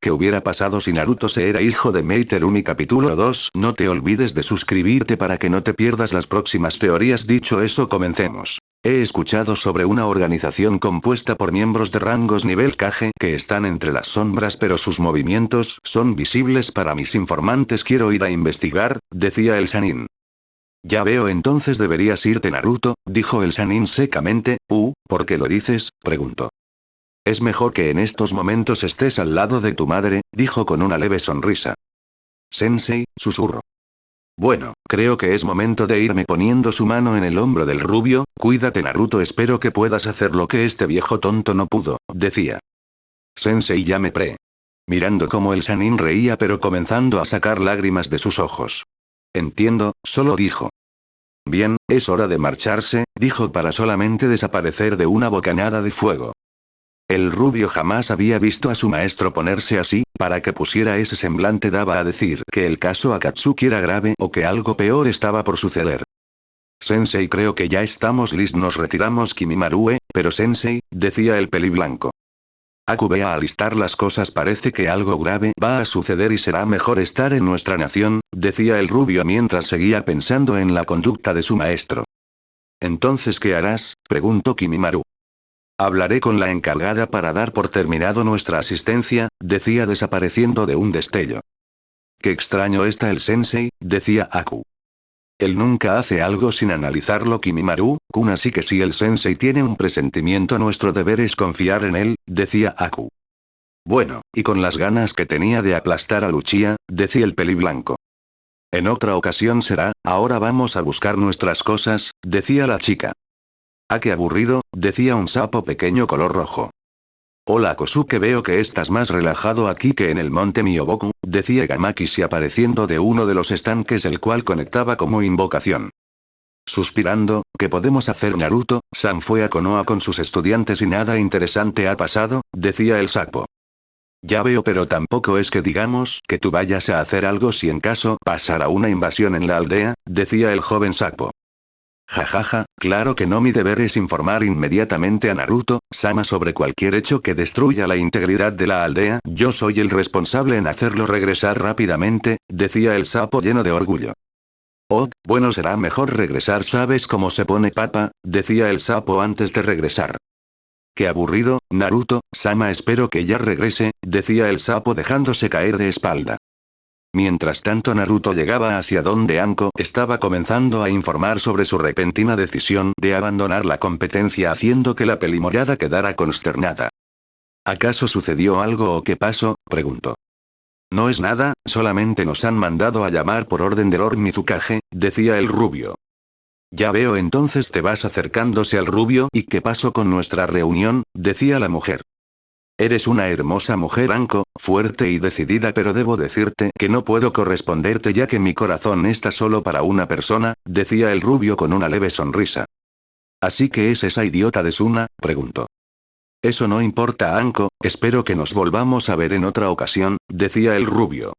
¿Qué hubiera pasado si Naruto se era hijo de Meiterumi? Capítulo 2. No te olvides de suscribirte para que no te pierdas las próximas teorías. Dicho eso, comencemos. He escuchado sobre una organización compuesta por miembros de rangos nivel Kage que están entre las sombras, pero sus movimientos son visibles para mis informantes. Quiero ir a investigar, decía el Sannin. Ya veo, entonces deberías irte, Naruto, dijo el Sannin secamente. ¿Por qué lo dices?, preguntó. Es mejor que en estos momentos estés al lado de tu madre, dijo con una leve sonrisa. Sensei, susurró. Bueno, creo que es momento de irme. Poniendo su mano en el hombro del rubio. Cuídate, Naruto, espero que puedas hacer lo que este viejo tonto no pudo, decía. Sensei, ya me mirando cómo el Sannin reía pero comenzando a sacar lágrimas de sus ojos. Entiendo, solo dijo. Bien, es hora de marcharse, dijo para solamente desaparecer de una bocanada de fuego. El rubio jamás había visto a su maestro ponerse así. Para que pusiera ese semblante daba a decir que el caso Akatsuki era grave o que algo peor estaba por suceder. Sensei, creo que ya estamos listos. Nos retiramos. Kimimaro, pero Sensei, decía el peliblanco. Aku, ve a alistar las cosas, parece que algo grave va a suceder y será mejor estar en nuestra nación, decía el rubio mientras seguía pensando en la conducta de su maestro. ¿Entonces qué harás?, preguntó Kimimaro. Hablaré con la encargada para dar por terminado nuestra asistencia, decía desapareciendo de un destello. Qué extraño está el sensei, decía Aku. Él nunca hace algo sin analizarlo. Kimimaro-kun, así que si el sensei tiene un presentimiento, nuestro deber es confiar en él, decía Aku. Bueno, y con las ganas que tenía de aplastar a Luchia, decía el peliblanco. En otra ocasión será, ahora vamos a buscar nuestras cosas, decía la chica. Ah, qué aburrido, decía un sapo pequeño color rojo. Hola Kosuke, veo que estás más relajado aquí que en el monte Myoboku, decía Gamakishi apareciendo de uno de los estanques el cual conectaba como invocación. Suspirando, ¿qué podemos hacer? Naruto-san fue a Konoha con sus estudiantes y nada interesante ha pasado, decía el sapo. Ya veo, pero tampoco es que digamos que tú vayas a hacer algo si en caso pasara una invasión en la aldea, decía el joven sapo. Jajaja, claro que no, mi deber es informar inmediatamente a Naruto-sama sobre cualquier hecho que destruya la integridad de la aldea. Yo soy el responsable en hacerlo regresar rápidamente, decía el sapo lleno de orgullo. Oh, bueno, será mejor regresar. ¿Sabes cómo se pone papa?, decía el sapo antes de regresar. Qué aburrido, Naruto-sama, espero que ya regrese, decía el sapo dejándose caer de espalda. Mientras tanto, Naruto llegaba hacia donde Anko estaba comenzando a informar sobre su repentina decisión de abandonar la competencia, haciendo que la pelimorada quedara consternada. ¿Acaso sucedió algo o qué pasó?, preguntó. No es nada, solamente nos han mandado a llamar por orden de Lord Mizukage, decía el rubio. Ya veo, entonces te vas acercándose al rubio. ¿Y qué pasó con nuestra reunión?, decía la mujer. Eres una hermosa mujer, Anko, fuerte y decidida, pero debo decirte que no puedo corresponderte ya que mi corazón está solo para una persona, decía el rubio con una leve sonrisa. ¿Así que es esa idiota de Suna?, preguntó. Eso no importa, Anko, espero que nos volvamos a ver en otra ocasión, decía el rubio.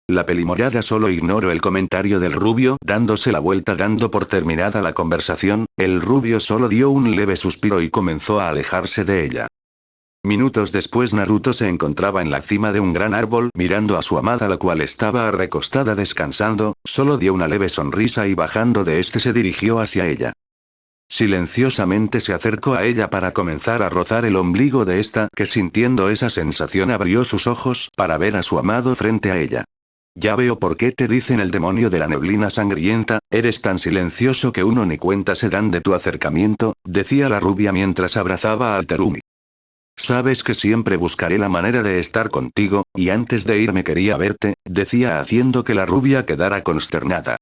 La pelimorada solo ignoró el comentario del rubio, dándose la vuelta. Dando por terminada la conversación, el rubio solo dio un leve suspiro y comenzó a alejarse de ella. Minutos después, Naruto se encontraba en la cima de un gran árbol mirando a su amada, la cual estaba recostada descansando. Solo dio una leve sonrisa y bajando de este se dirigió hacia ella. Silenciosamente se acercó a ella para comenzar a rozar el ombligo de esta, que sintiendo esa sensación abrió sus ojos para ver a su amado frente a ella. Ya veo por qué te dicen el demonio de la neblina sangrienta, eres tan silencioso que uno ni cuenta se dan de tu acercamiento, decía la rubia mientras abrazaba a Terumi. Sabes que siempre buscaré la manera de estar contigo, y antes de irme quería verte, decía haciendo que la rubia quedara consternada.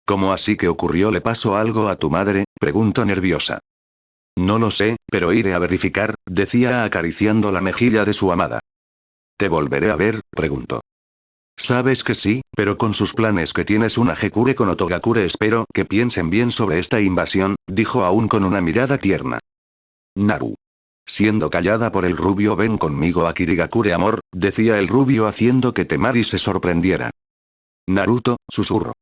¿Cómo así? ¿Qué ocurrió? ¿Le pasó algo a tu madre?, preguntó nerviosa. No lo sé, pero iré a verificar, decía acariciando la mejilla de su amada. ¿Te volveré a ver?, preguntó. Sabes que sí, pero con sus planes que tienes una Hekure con Otogakure espero que piensen bien sobre esta invasión, dijo aún con una mirada tierna. Naru. Siendo callada por el rubio, ven conmigo a Kirigakure, amor, decía el rubio haciendo que Temari se sorprendiera. Naruto, susurró.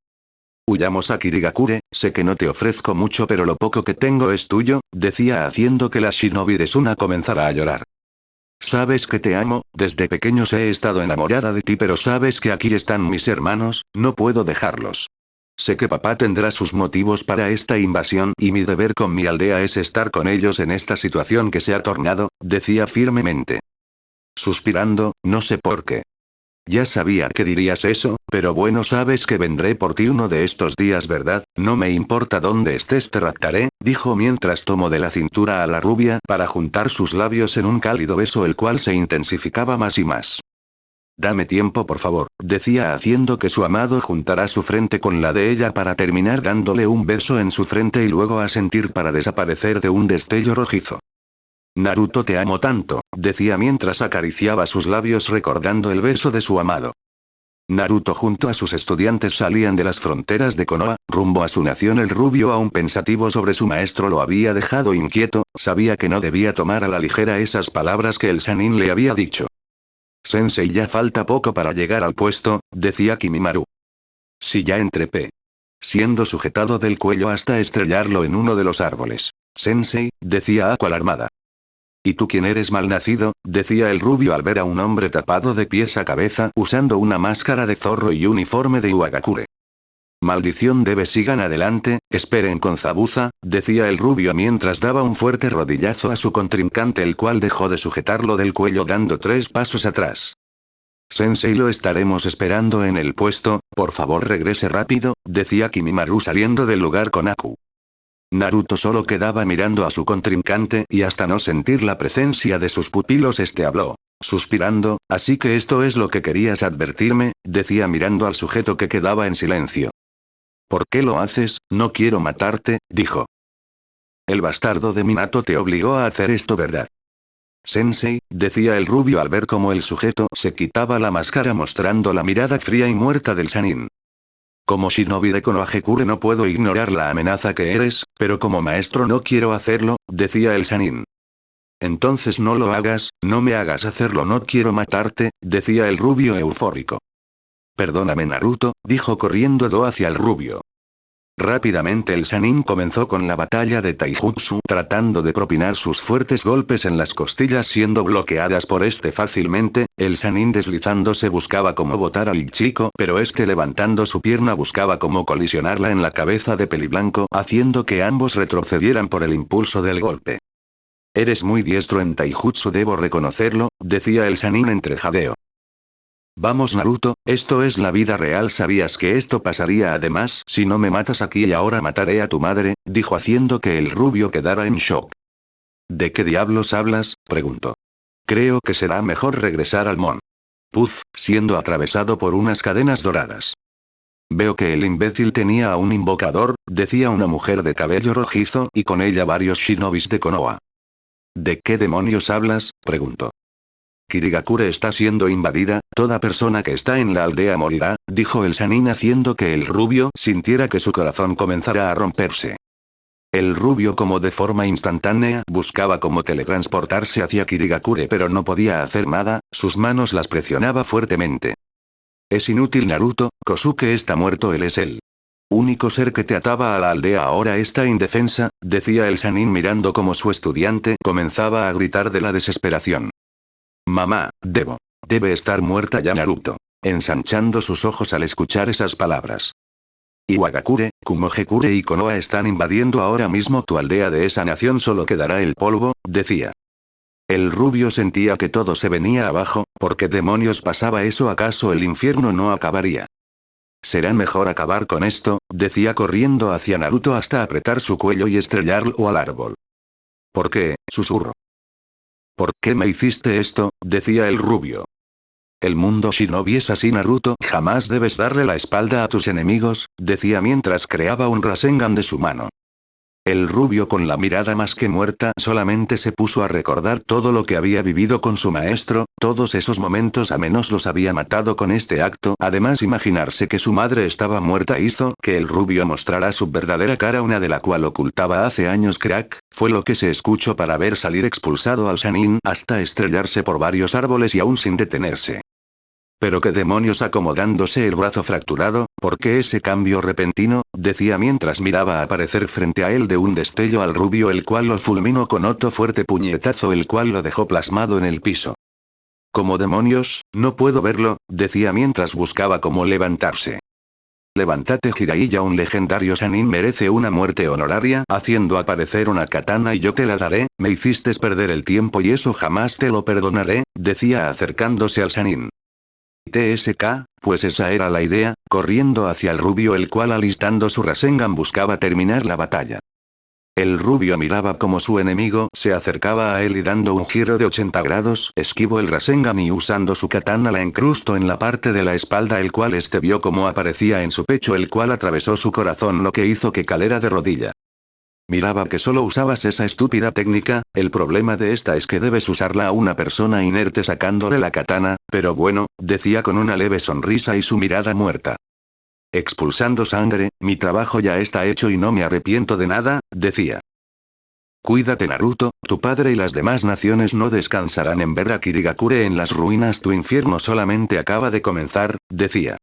Huyamos a Kirigakure, sé que no te ofrezco mucho pero lo poco que tengo es tuyo, decía haciendo que la shinobi de Suna comenzara a llorar. Sabes que te amo, desde pequeños he estado enamorada de ti, pero sabes que aquí están mis hermanos, no puedo dejarlos. Sé que papá tendrá sus motivos para esta invasión y mi deber con mi aldea es estar con ellos en esta situación que se ha tornado, decía firmemente. Suspirando, no sé por qué. Ya sabía que dirías eso, pero bueno, sabes que vendré por ti uno de estos días, ¿verdad? No me importa dónde estés, te raptaré, dijo mientras tomó de la cintura a la rubia para juntar sus labios en un cálido beso, el cual se intensificaba más y más. Dame tiempo, por favor, decía haciendo que su amado juntara su frente con la de ella para terminar dándole un beso en su frente y luego asentir para desaparecer de un destello rojizo. Naruto, te amo tanto, decía mientras acariciaba sus labios recordando el beso de su amado. Naruto junto a sus estudiantes salían de las fronteras de Konoha, rumbo a su nación. El rubio, aún pensativo sobre su maestro, lo había dejado inquieto, sabía que no debía tomar a la ligera esas palabras que el Sannin le había dicho. Sensei, ya falta poco para llegar al puesto, decía Kimimaru. Si ya entrepé. Siendo sujetado del cuello hasta estrellarlo en uno de los árboles. Sensei, decía Aqua alarmada. ¿Y tú quién eres, malnacido?, decía el rubio al ver a un hombre tapado de pies a cabeza usando una máscara de zorro y uniforme de Uagakure. Maldición, sigan adelante, esperen con Zabuza, decía el rubio mientras daba un fuerte rodillazo a su contrincante, el cual dejó de sujetarlo del cuello dando 3 pasos atrás. Sensei, lo estaremos esperando en el puesto, por favor regrese rápido, decía Kimimaru saliendo del lugar con Aku. Naruto solo quedaba mirando a su contrincante y hasta no sentir la presencia de sus pupilos habló, suspirando, así que esto es lo que querías advertirme, decía mirando al sujeto que quedaba en silencio. ¿Por qué lo haces? No quiero matarte, dijo. El bastardo de Minato te obligó a hacer esto, ¿verdad? Sensei, decía el rubio al ver cómo el sujeto se quitaba la máscara mostrando la mirada fría y muerta del Sannin. Como shinobi de Konohagakure no puedo ignorar la amenaza que eres, pero como maestro no quiero hacerlo, decía el Sannin. Entonces no lo hagas, no me hagas hacerlo, no quiero matarte, decía el rubio eufórico. Perdóname, Naruto, dijo corriendo Do hacia el rubio. Rápidamente el Sannin comenzó con la batalla de Taijutsu, tratando de propinar sus fuertes golpes en las costillas siendo bloqueadas por fácilmente. El Sannin deslizándose buscaba cómo botar al chico, pero levantando su pierna buscaba cómo colisionarla en la cabeza de Peliblanco, haciendo que ambos retrocedieran por el impulso del golpe. Eres muy diestro en Taijutsu, debo reconocerlo, decía el Sannin entre jadeo. Vamos, Naruto, esto es la vida real, ¿sabías que esto pasaría? Además, si no me matas aquí y ahora mataré a tu madre, dijo haciendo que el rubio quedara en shock. ¿De qué diablos hablas?, preguntó. Creo que será mejor regresar al Mon. Puff, siendo atravesado por unas cadenas doradas. Veo que el imbécil tenía a un invocador, decía una mujer de cabello rojizo y con ella varios shinobis de Konoha. ¿De qué demonios hablas?, preguntó. Kirigakure está siendo invadida, toda persona que está en la aldea morirá, dijo el Sannin haciendo que el rubio sintiera que su corazón comenzara a romperse. El rubio como de forma instantánea buscaba cómo teletransportarse hacia Kirigakure pero no podía hacer nada, sus manos las presionaba fuertemente. Es inútil, Naruto, Kosuke está muerto, él es el único ser que te ataba a la aldea, ahora está indefensa, decía el Sannin mirando cómo su estudiante comenzaba a gritar de la desesperación. Mamá, debe estar muerta ya, Naruto. Ensanchando sus ojos al escuchar esas palabras. Iwagakure, Kumogekure y Konoha están invadiendo ahora mismo tu aldea, de esa nación solo quedará el polvo, decía. El rubio sentía que todo se venía abajo, ¿por qué demonios pasaba eso? ¿Acaso el infierno no acabaría? Será mejor acabar con esto, decía corriendo hacia Naruto hasta apretar su cuello y estrellarlo al árbol. ¿Por qué?, susurró. ¿Por qué me hiciste esto?, decía el rubio. El mundo shinobi es así, Naruto, jamás debes darle la espalda a tus enemigos, decía mientras creaba un Rasengan de su mano. El rubio con la mirada más que muerta solamente se puso a recordar todo lo que había vivido con su maestro, todos esos momentos amenos los había matado con este acto, además imaginarse que su madre estaba muerta hizo que el rubio mostrara su verdadera cara, una de la cual ocultaba hace años. Crack, fue lo que se escuchó para ver salir expulsado al Sannin hasta estrellarse por varios árboles y aún sin detenerse. Pero qué demonios, acomodándose el brazo fracturado, ¿por qué ese cambio repentino? Decía mientras miraba aparecer frente a él de un destello al rubio, el cual lo fulminó con otro fuerte puñetazo, el cual lo dejó plasmado en el piso. ¿Cómo demonios? No puedo verlo, decía mientras buscaba cómo levantarse. Levántate, Jiraiya, un legendario Sannin merece una muerte honoraria haciendo aparecer una katana y yo te la daré, me hiciste perder el tiempo y eso jamás te lo perdonaré, decía acercándose al Sannin. TSK, pues esa era la idea, corriendo hacia el rubio, el cual alistando su Rasengan buscaba terminar la batalla. El rubio miraba como su enemigo se acercaba a él y dando un giro de 80 grados, esquivó el Rasengan y usando su katana la incrustó en la parte de la espalda, el cual este vio como aparecía en su pecho, el cual atravesó su corazón, lo que hizo que cayera de rodilla. Miraba que solo usabas esa estúpida técnica, el problema de esta es que debes usarla a una persona inerte sacándole la katana, pero bueno, decía con una leve sonrisa y su mirada muerta. Expulsando sangre, mi trabajo ya está hecho y no me arrepiento de nada, decía. Cuídate, Naruto, tu padre y las demás naciones no descansarán en ver a Kirigakure en las ruinas, tu infierno solamente acaba de comenzar, decía.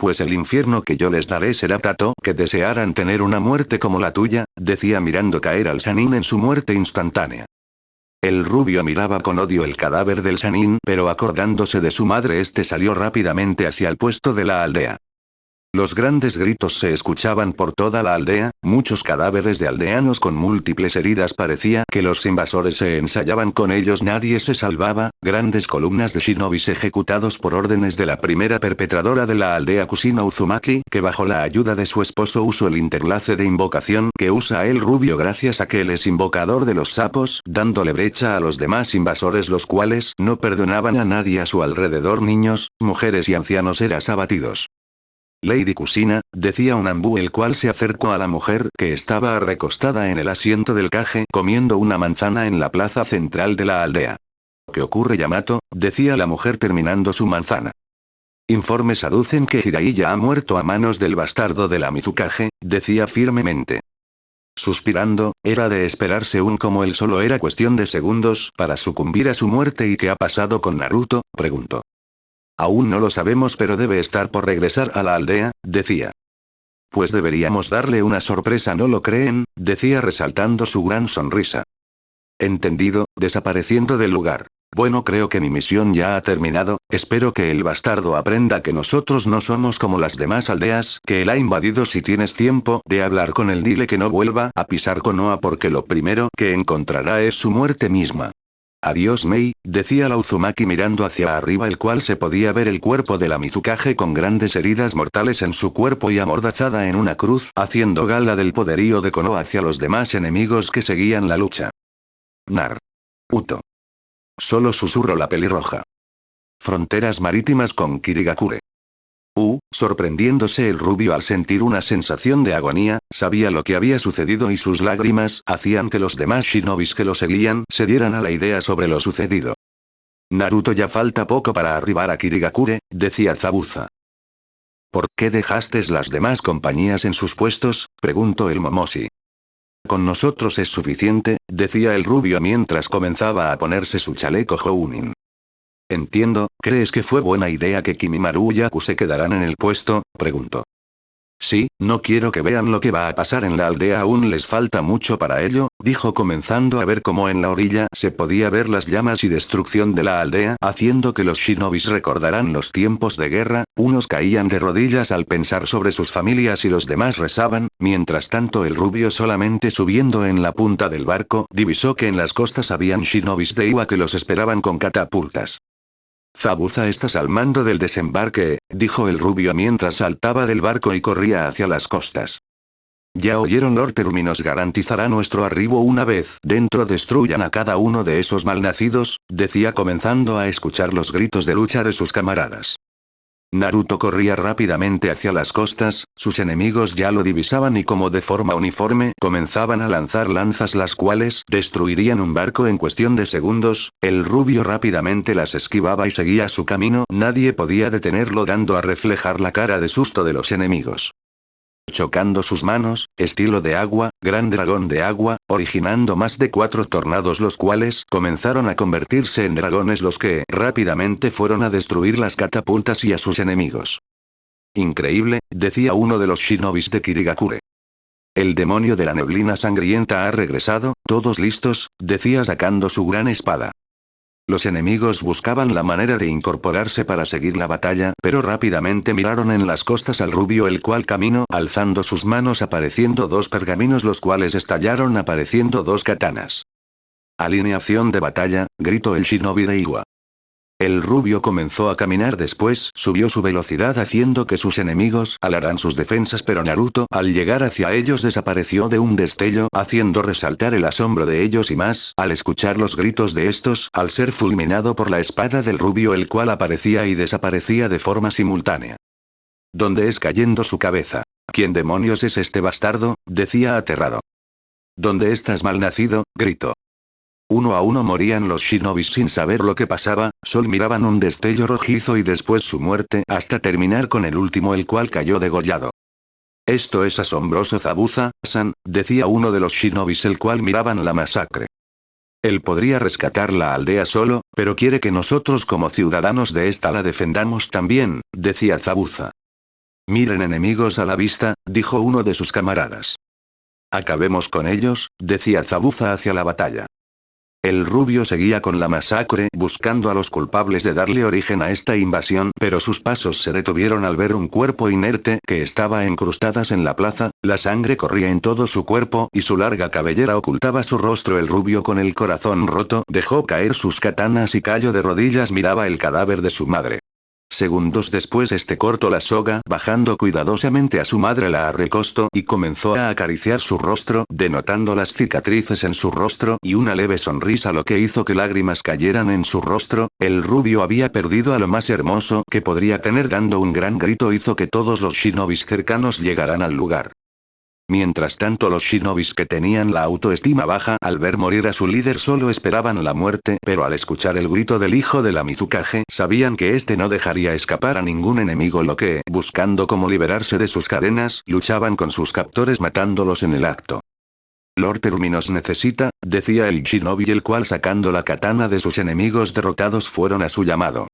Pues el infierno que yo les daré será tanto que desearan tener una muerte como la tuya, decía mirando caer al Sannin en su muerte instantánea. El rubio miraba con odio el cadáver del Sannin, pero acordándose de su madre este salió rápidamente hacia el puesto de la aldea. Los grandes gritos se escuchaban por toda la aldea, muchos cadáveres de aldeanos con múltiples heridas, parecía que los invasores se ensayaban con ellos, nadie se salvaba, grandes columnas de shinobis ejecutados por órdenes de la primera perpetradora de la aldea, Kushina Uzumaki, que bajo la ayuda de su esposo usó el interlace de invocación que usa el rubio gracias a que él es invocador de los sapos, dándole brecha a los demás invasores, los cuales no perdonaban a nadie a su alrededor, niños, mujeres y ancianos eran abatidos. Lady Kushina, decía un ambú, el cual se acercó a la mujer que estaba recostada en el asiento del caje comiendo una manzana en la plaza central de la aldea. ¿Qué ocurre, Yamato? Decía la mujer terminando su manzana. Informes aducen que Jiraiya ha muerto a manos del bastardo de la Mizukage, decía firmemente. Suspirando, era de esperarse como él solo era cuestión de segundos para sucumbir a su muerte. ¿Y qué ha pasado con Naruto? Preguntó. Aún no lo sabemos, pero debe estar por regresar a la aldea, decía. Pues deberíamos darle una sorpresa, ¿no lo creen? Decía resaltando su gran sonrisa. Entendido, desapareciendo del lugar. Bueno, creo que mi misión ya ha terminado, espero que el bastardo aprenda que nosotros no somos como las demás aldeas que él ha invadido. Si tienes tiempo de hablar con él, dile que no vuelva a pisar Konoha porque lo primero que encontrará es su muerte misma. Adiós, Mei, decía la Uzumaki mirando hacia arriba, el cual se podía ver el cuerpo de la Mizukage con grandes heridas mortales en su cuerpo y amordazada en una cruz, haciendo gala del poderío de Konoha hacia los demás enemigos que seguían la lucha. Naruto. Solo susurró la pelirroja. Fronteras marítimas con Kirigakure. Sorprendiéndose el rubio al sentir una sensación de agonía, sabía lo que había sucedido y sus lágrimas hacían que los demás shinobis que lo seguían se dieran a la idea sobre lo sucedido. Naruto, ya falta poco para arribar a Kirigakure, decía Zabuza. ¿Por qué dejaste las demás compañías en sus puestos? Preguntó el Momoshi. Con nosotros es suficiente, decía el rubio mientras comenzaba a ponerse su chaleco Jounin. Entiendo, ¿crees que fue buena idea que Kimimaru y Yaku se quedaran en el puesto? Preguntó. Sí, no quiero que vean lo que va a pasar en la aldea, aún les falta mucho para ello, dijo comenzando a ver cómo en la orilla se podía ver las llamas y destrucción de la aldea, haciendo que los shinobis recordaran los tiempos de guerra, unos caían de rodillas al pensar sobre sus familias y los demás rezaban, mientras tanto el rubio solamente subiendo en la punta del barco divisó que en las costas habían shinobis de Iwa que los esperaban con catapultas. Zabuza, estás al mando del desembarque, dijo el rubio mientras saltaba del barco y corría hacia las costas. Ya oyeron, Lord Terminos garantizará nuestro arribo una vez dentro destruyan a cada uno de esos malnacidos, decía comenzando a escuchar los gritos de lucha de sus camaradas. Naruto corría rápidamente hacia las costas, sus enemigos ya lo divisaban y como de forma uniforme comenzaban a lanzar lanzas las cuales destruirían un barco en cuestión de segundos, el rubio rápidamente las esquivaba y seguía su camino, nadie podía detenerlo dando a reflejar la cara de susto de los enemigos. chocando sus manos, estilo de agua, gran dragón de agua, originando más de 4 tornados los cuales comenzaron a convertirse en dragones los que rápidamente fueron a destruir las catapultas y a sus enemigos. Increíble, decía uno de los shinobis de Kirigakure. El demonio de la neblina sangrienta ha regresado, todos listos, decía sacando su gran espada. Los enemigos buscaban la manera de incorporarse para seguir la batalla, pero rápidamente miraron en las costas al rubio el cual caminó alzando sus manos apareciendo 2 pergaminos los cuales estallaron apareciendo 2 katanas. Alineación de batalla, gritó el shinobi de Iwa. El rubio comenzó a caminar después, subió su velocidad haciendo que sus enemigos alaran sus defensas pero Naruto al llegar hacia ellos desapareció de un destello haciendo resaltar el asombro de ellos y más, al escuchar los gritos de estos, al ser fulminado por la espada del rubio el cual aparecía y desaparecía de forma simultánea. ¿Dónde es cayendo su cabeza? ¿Quién demonios es este bastardo? Decía aterrado. ¿Dónde estás malnacido? Gritó. Uno a uno morían los shinobis sin saber lo que pasaba, solo miraban un destello rojizo y después su muerte hasta terminar con el último el cual cayó degollado. Esto es asombroso Zabuza-san, decía uno de los shinobis el cual miraban la masacre. Él podría rescatar la aldea solo, pero quiere que nosotros como ciudadanos de esta la defendamos también, decía Zabuza. Miren enemigos a la vista, dijo uno de sus camaradas. Acabemos con ellos, decía Zabuza hacia la batalla. El rubio seguía con la masacre buscando a los culpables de darle origen a esta invasión, pero sus pasos se detuvieron al ver un cuerpo inerte que estaba encrustadas en la plaza, la sangre corría en todo su cuerpo y su larga cabellera ocultaba su rostro. El rubio con el corazón roto dejó caer sus katanas y cayó de rodillas miraba el cadáver de su madre. Segundos después cortó la soga, bajando cuidadosamente a su madre la recostó y comenzó a acariciar su rostro, denotando las cicatrices en su rostro y una leve sonrisa lo que hizo que lágrimas cayeran en su rostro. El rubio había perdido a lo más hermoso que podría tener dando un gran grito hizo que todos los shinobis cercanos llegaran al lugar. Mientras tanto los shinobis que tenían la autoestima baja al ver morir a su líder solo esperaban la muerte, pero al escuchar el grito del hijo de la Mizukage sabían que no dejaría escapar a ningún enemigo lo que, buscando cómo liberarse de sus cadenas, luchaban con sus captores matándolos en el acto. Lord Terminus necesita, decía el shinobi el cual sacando la katana de sus enemigos derrotados fueron a su llamado.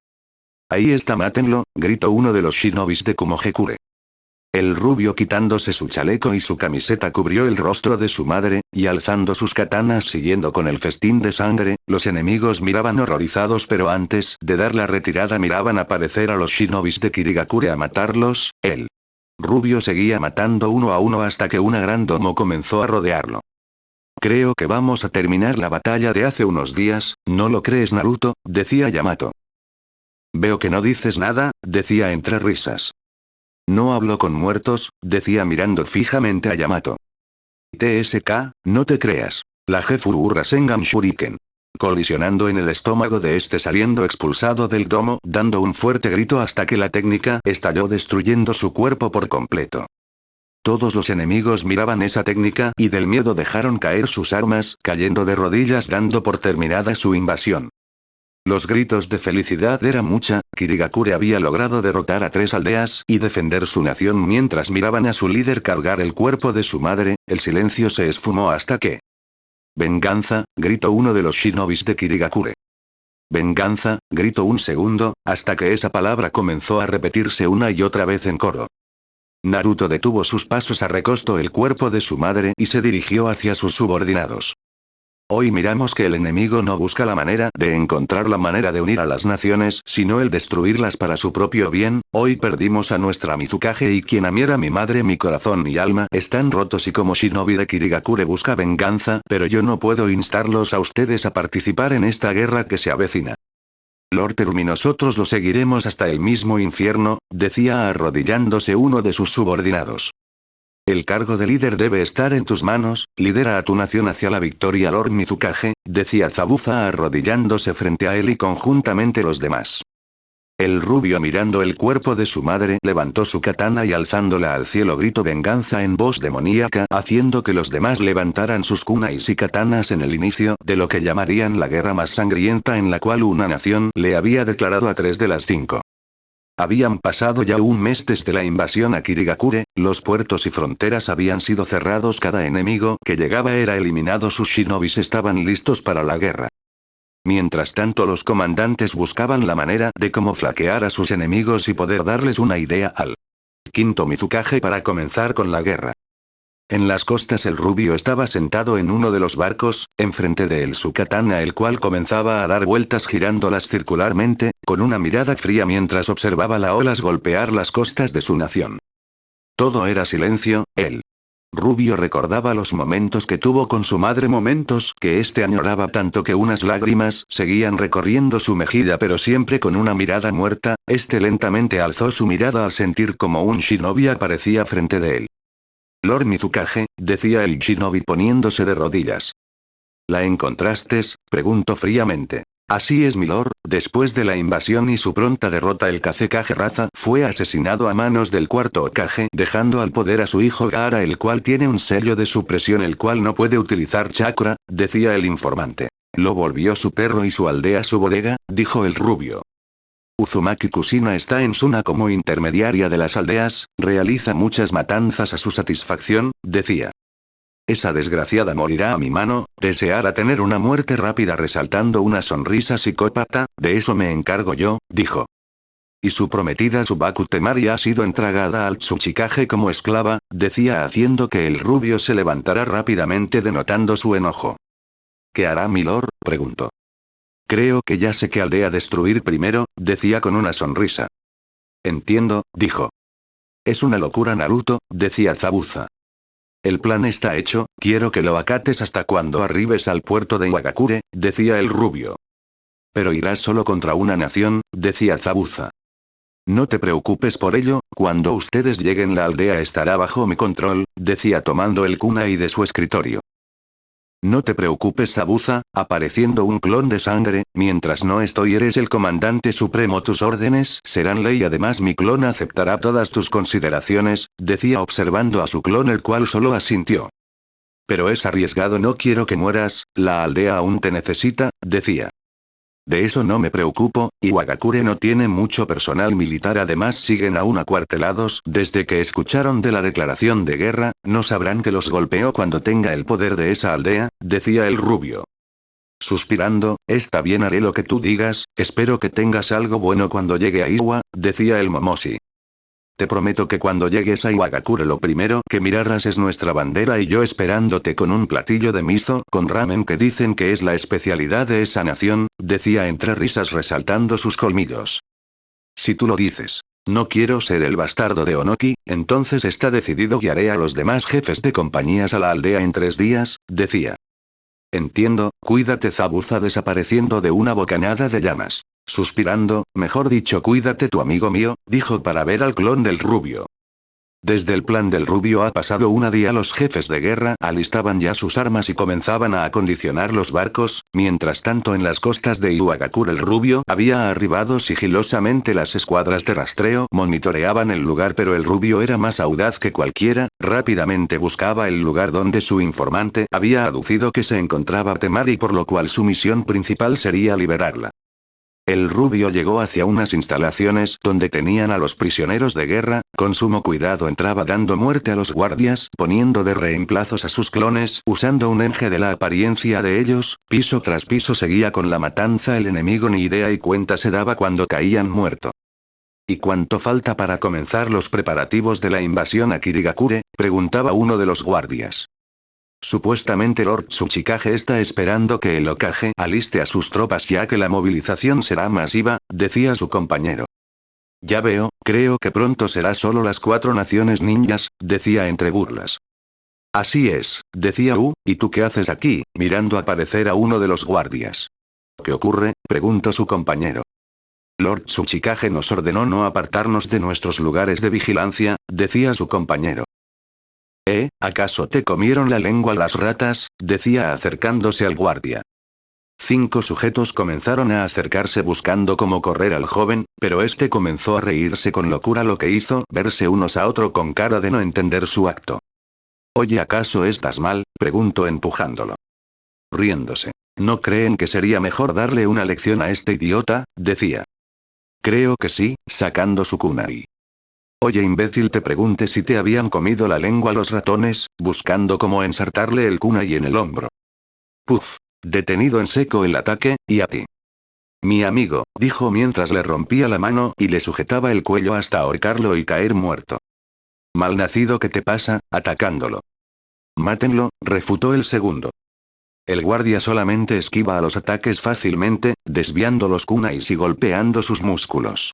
Ahí está mátenlo, gritó uno de los shinobis de Kumogekure. El rubio quitándose su chaleco y su camiseta cubrió el rostro de su madre, y alzando sus katanas siguiendo con el festín de sangre, los enemigos miraban horrorizados pero antes de dar la retirada miraban aparecer a los shinobis de Kirigakure a matarlos. El rubio seguía matando uno a uno hasta que una gran domo comenzó a rodearlo. Creo que vamos a terminar la batalla de hace unos días, ¿no lo crees Naruto? Decía Yamato. Veo que no dices nada, decía entre risas. No hablo con muertos, decía mirando fijamente a Yamato. TSK, no te creas. La Gefuru Rasengan Shuriken. Colisionando en el estómago de saliendo expulsado del domo, dando un fuerte grito hasta que la técnica estalló destruyendo su cuerpo por completo. Todos los enemigos miraban esa técnica y del miedo dejaron caer sus armas, cayendo de rodillas dando por terminada su invasión. Los gritos de felicidad eran mucha, Kirigakure había logrado derrotar a 3 aldeas y defender su nación mientras miraban a su líder cargar el cuerpo de su madre, el silencio se esfumó hasta que... Venganza, gritó uno de los shinobis de Kirigakure. Venganza, gritó un segundo, hasta que esa palabra comenzó a repetirse una y otra vez en coro. Naruto detuvo sus pasos recostó el cuerpo de su madre y se dirigió hacia sus subordinados. Hoy miramos que el enemigo no busca la manera de encontrar la manera de unir a las naciones, sino el destruirlas para su propio bien. Hoy perdimos a nuestra Mizukage y quien amiera mi madre mi corazón y alma están rotos y como shinobi de Kirigakure busca venganza, pero yo no puedo instarlos a ustedes a participar en esta guerra que se avecina. Lord Terumi nosotros lo seguiremos hasta el mismo infierno, decía arrodillándose uno de sus subordinados. El cargo de líder debe estar en tus manos, lidera a tu nación hacia la victoria Lord Mizukage, decía Zabuza arrodillándose frente a él y conjuntamente los demás. El rubio mirando el cuerpo de su madre levantó su katana y alzándola al cielo gritó venganza en voz demoníaca haciendo que los demás levantaran sus kunais y katanas en el inicio de lo que llamarían la guerra más sangrienta en la cual una nación le había declarado a 3 de las 5. Habían pasado ya un mes desde la invasión a Kirigakure, los puertos y fronteras habían sido cerrados, cada enemigo que llegaba era eliminado, sus shinobis estaban listos para la guerra. Mientras tanto, los comandantes buscaban la manera de cómo flaquear a sus enemigos y poder darles una idea al quinto Mizukage para comenzar con la guerra. En las costas el rubio estaba sentado en uno de los barcos, enfrente de él su katana, el cual comenzaba a dar vueltas girándolas circularmente, con una mirada fría mientras observaba las olas golpear las costas de su nación. Todo era silencio. El rubio recordaba los momentos que tuvo con su madre, momentos que este añoraba tanto que unas lágrimas seguían recorriendo su mejilla, pero siempre con una mirada muerta. Este lentamente alzó su mirada al sentir como un shinobi aparecía frente de él. Lord Mizukage, decía el shinobi poniéndose de rodillas. ¿La encontraste?, preguntó fríamente. Así es, mi lord, después de la invasión y su pronta derrota el Kazekage Raza fue asesinado a manos del cuarto Hokage, dejando al poder a su hijo Gaara, el cual tiene un sello de supresión el cual no puede utilizar chakra, decía el informante. Lo volvió su perro y su aldea su bodega, dijo el rubio. Uzumaki Kushina está en Suna como intermediaria de las aldeas, realiza muchas matanzas a su satisfacción, decía. Esa desgraciada morirá a mi mano, deseara tener una muerte rápida resaltando una sonrisa psicópata, de eso me encargo yo, dijo. Y su prometida Subaku Temari ha sido entregada al Tsuchikage como esclava, decía haciendo que el rubio se levantara rápidamente denotando su enojo. ¿Qué hará mi lord?, preguntó. Creo que ya sé qué aldea destruir primero, decía con una sonrisa. Entiendo, dijo. Es una locura, Naruto, decía Zabuza. El plan está hecho, quiero que lo acates hasta cuando arribes al puerto de Iwagakure, decía el rubio. Pero irás solo contra una nación, decía Zabuza. No te preocupes por ello, cuando ustedes lleguen la aldea estará bajo mi control, decía tomando el kunai de su escritorio. No te preocupes, Zabuza, apareciendo un clon de sangre, mientras no estoy eres el comandante supremo, tus órdenes serán ley, además mi clon aceptará todas tus consideraciones, decía observando a su clon, el cual solo asintió. Pero es arriesgado, no quiero que mueras, la aldea aún te necesita, decía. De eso no me preocupo, Iwagakure no tiene mucho personal militar, además siguen aún acuartelados, desde que escucharon de la declaración de guerra, no sabrán que los golpeó cuando tenga el poder de esa aldea, decía el rubio. Suspirando, está bien, haré lo que tú digas, espero que tengas algo bueno cuando llegue a Iwa, decía el Momoshi. Te prometo que cuando llegues a Iwagakure lo primero que mirarás es nuestra bandera y yo esperándote con un platillo de mizo con ramen que dicen que es la especialidad de esa nación, decía entre risas resaltando sus colmillos. Si tú lo dices. No quiero ser el bastardo de Onoki, entonces está decidido, guiaré a los demás jefes de compañías a la aldea en 3 días, decía. Entiendo, cuídate, Zabuza desapareciendo de una bocanada de llamas. Suspirando, mejor dicho cuídate tu amigo mío, dijo para ver al clon del rubio. Desde el plan del rubio ha pasado un día, los jefes de guerra alistaban ya sus armas y comenzaban a acondicionar los barcos, mientras tanto en las costas de Iwagakure el rubio había arribado sigilosamente, las escuadras de rastreo monitoreaban el lugar, pero el rubio era más audaz que cualquiera, rápidamente buscaba el lugar donde su informante había aducido que se encontraba Temari, por lo cual su misión principal sería liberarla. El rubio llegó hacia unas instalaciones donde tenían a los prisioneros de guerra, con sumo cuidado entraba dando muerte a los guardias, poniendo de reemplazos a sus clones, usando un enje de la apariencia de ellos, piso tras piso seguía con la matanza, el enemigo ni idea y cuenta se daba cuando caían muerto. ¿Y cuánto falta para comenzar los preparativos de la invasión a Kirigakure?, preguntaba uno de los guardias. Supuestamente Lord Tsuchikage está esperando que el Hokage aliste a sus tropas ya que la movilización será masiva, decía su compañero. Ya veo, creo que pronto será solo las 4 naciones ninjas, decía entre burlas. Así es, decía ¿y tú qué haces aquí?, mirando aparecer a uno de los guardias. ¿Qué ocurre?, preguntó su compañero. Lord Tsuchikage nos ordenó no apartarnos de nuestros lugares de vigilancia, decía su compañero. ¿Acaso te comieron la lengua las ratas?, decía acercándose al guardia. 5 sujetos comenzaron a acercarse buscando cómo correr al joven, pero este comenzó a reírse con locura, lo que hizo verse unos a otro con cara de no entender su acto. Oye, ¿acaso estás mal?, preguntó empujándolo. Riéndose. ¿No creen que sería mejor darle una lección a este idiota?, decía. Creo que sí, sacando su kunai. Oye imbécil, te pregunté si te habían comido la lengua los ratones, buscando cómo ensartarle el kunai en el hombro. Puf. Detenido en seco el ataque, y a ti. Mi amigo, dijo mientras le rompía la mano y le sujetaba el cuello hasta ahorcarlo y caer muerto. Malnacido, ¿qué te pasa, atacándolo? Mátenlo, refutó el segundo. El guardia solamente esquiva a los ataques fácilmente, desviando los kunais y golpeando sus músculos.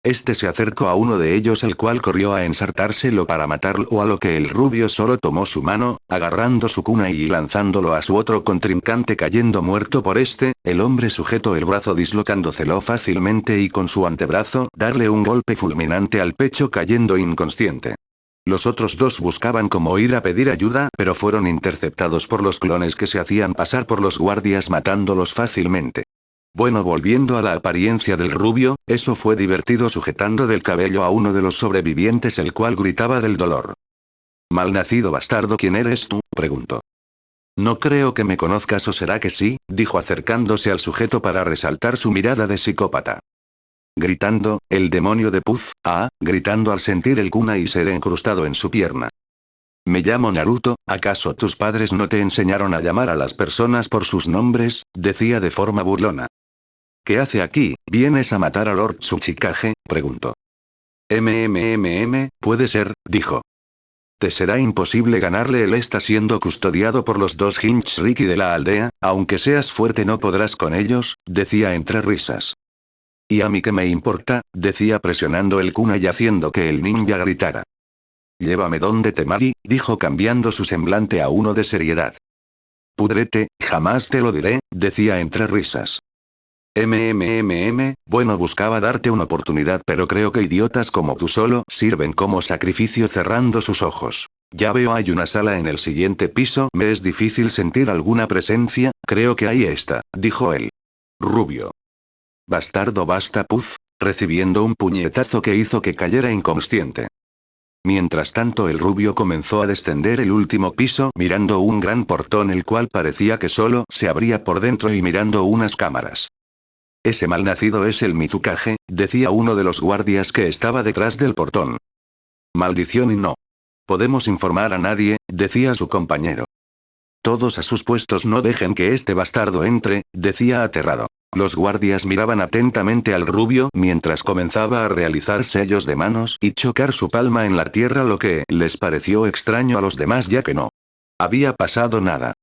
Este se acercó a uno de ellos, el cual corrió a ensartárselo para matarlo, a lo que el rubio solo tomó su mano, agarrando su kunai y lanzándolo a su otro contrincante, cayendo muerto por este. El hombre sujetó el brazo dislocándoselo fácilmente y con su antebrazo darle un golpe fulminante al pecho, cayendo inconsciente. Los otros dos buscaban cómo ir a pedir ayuda, pero fueron interceptados por los clones que se hacían pasar por los guardias, matándolos fácilmente. Bueno, volviendo a la apariencia del rubio, eso fue divertido, sujetando del cabello a uno de los sobrevivientes, el cual gritaba del dolor. Malnacido bastardo, ¿quién eres tú?, preguntó. No creo que me conozcas, ¿o será que sí?, dijo acercándose al sujeto para resaltar su mirada de psicópata. Gritando, el demonio de Puff, gritando al sentir el kunai ser incrustado en su pierna. Me llamo Naruto, ¿acaso tus padres no te enseñaron a llamar a las personas por sus nombres?, decía de forma burlona. ¿Qué hace aquí? ¿Vienes a matar a Lord Tsuchikage?, preguntó. Puede ser, dijo. Te será imposible ganarle, él está siendo custodiado por los dos Jinchuriki de la aldea, aunque seas fuerte no podrás con ellos, decía entre risas. ¿Y a mí qué me importa?, decía presionando el kunai y haciendo que el ninja gritara. Llévame donde Temari, dijo cambiando su semblante a uno de seriedad. Pudrete, jamás te lo diré, decía entre risas. Bueno, buscaba darte una oportunidad, pero creo que idiotas como tú solo sirven como sacrificio, cerrando sus ojos. Ya veo, hay una sala en el siguiente piso, me es difícil sentir alguna presencia, creo que ahí está, dijo él. Rubio. Bastardo, basta, Puff, recibiendo un puñetazo que hizo que cayera inconsciente. Mientras tanto, el rubio comenzó a descender el último piso, mirando un gran portón, el cual parecía que solo se abría por dentro, y mirando unas cámaras. Ese malnacido es el Mizukage, decía uno de los guardias que estaba detrás del portón. Maldición, y no podemos informar a nadie, decía su compañero. Todos a sus puestos, no dejen que este bastardo entre, decía aterrado. Los guardias miraban atentamente al rubio mientras comenzaba a realizar sellos de manos y chocar su palma en la tierra, lo que les pareció extraño a los demás, ya que no había pasado nada.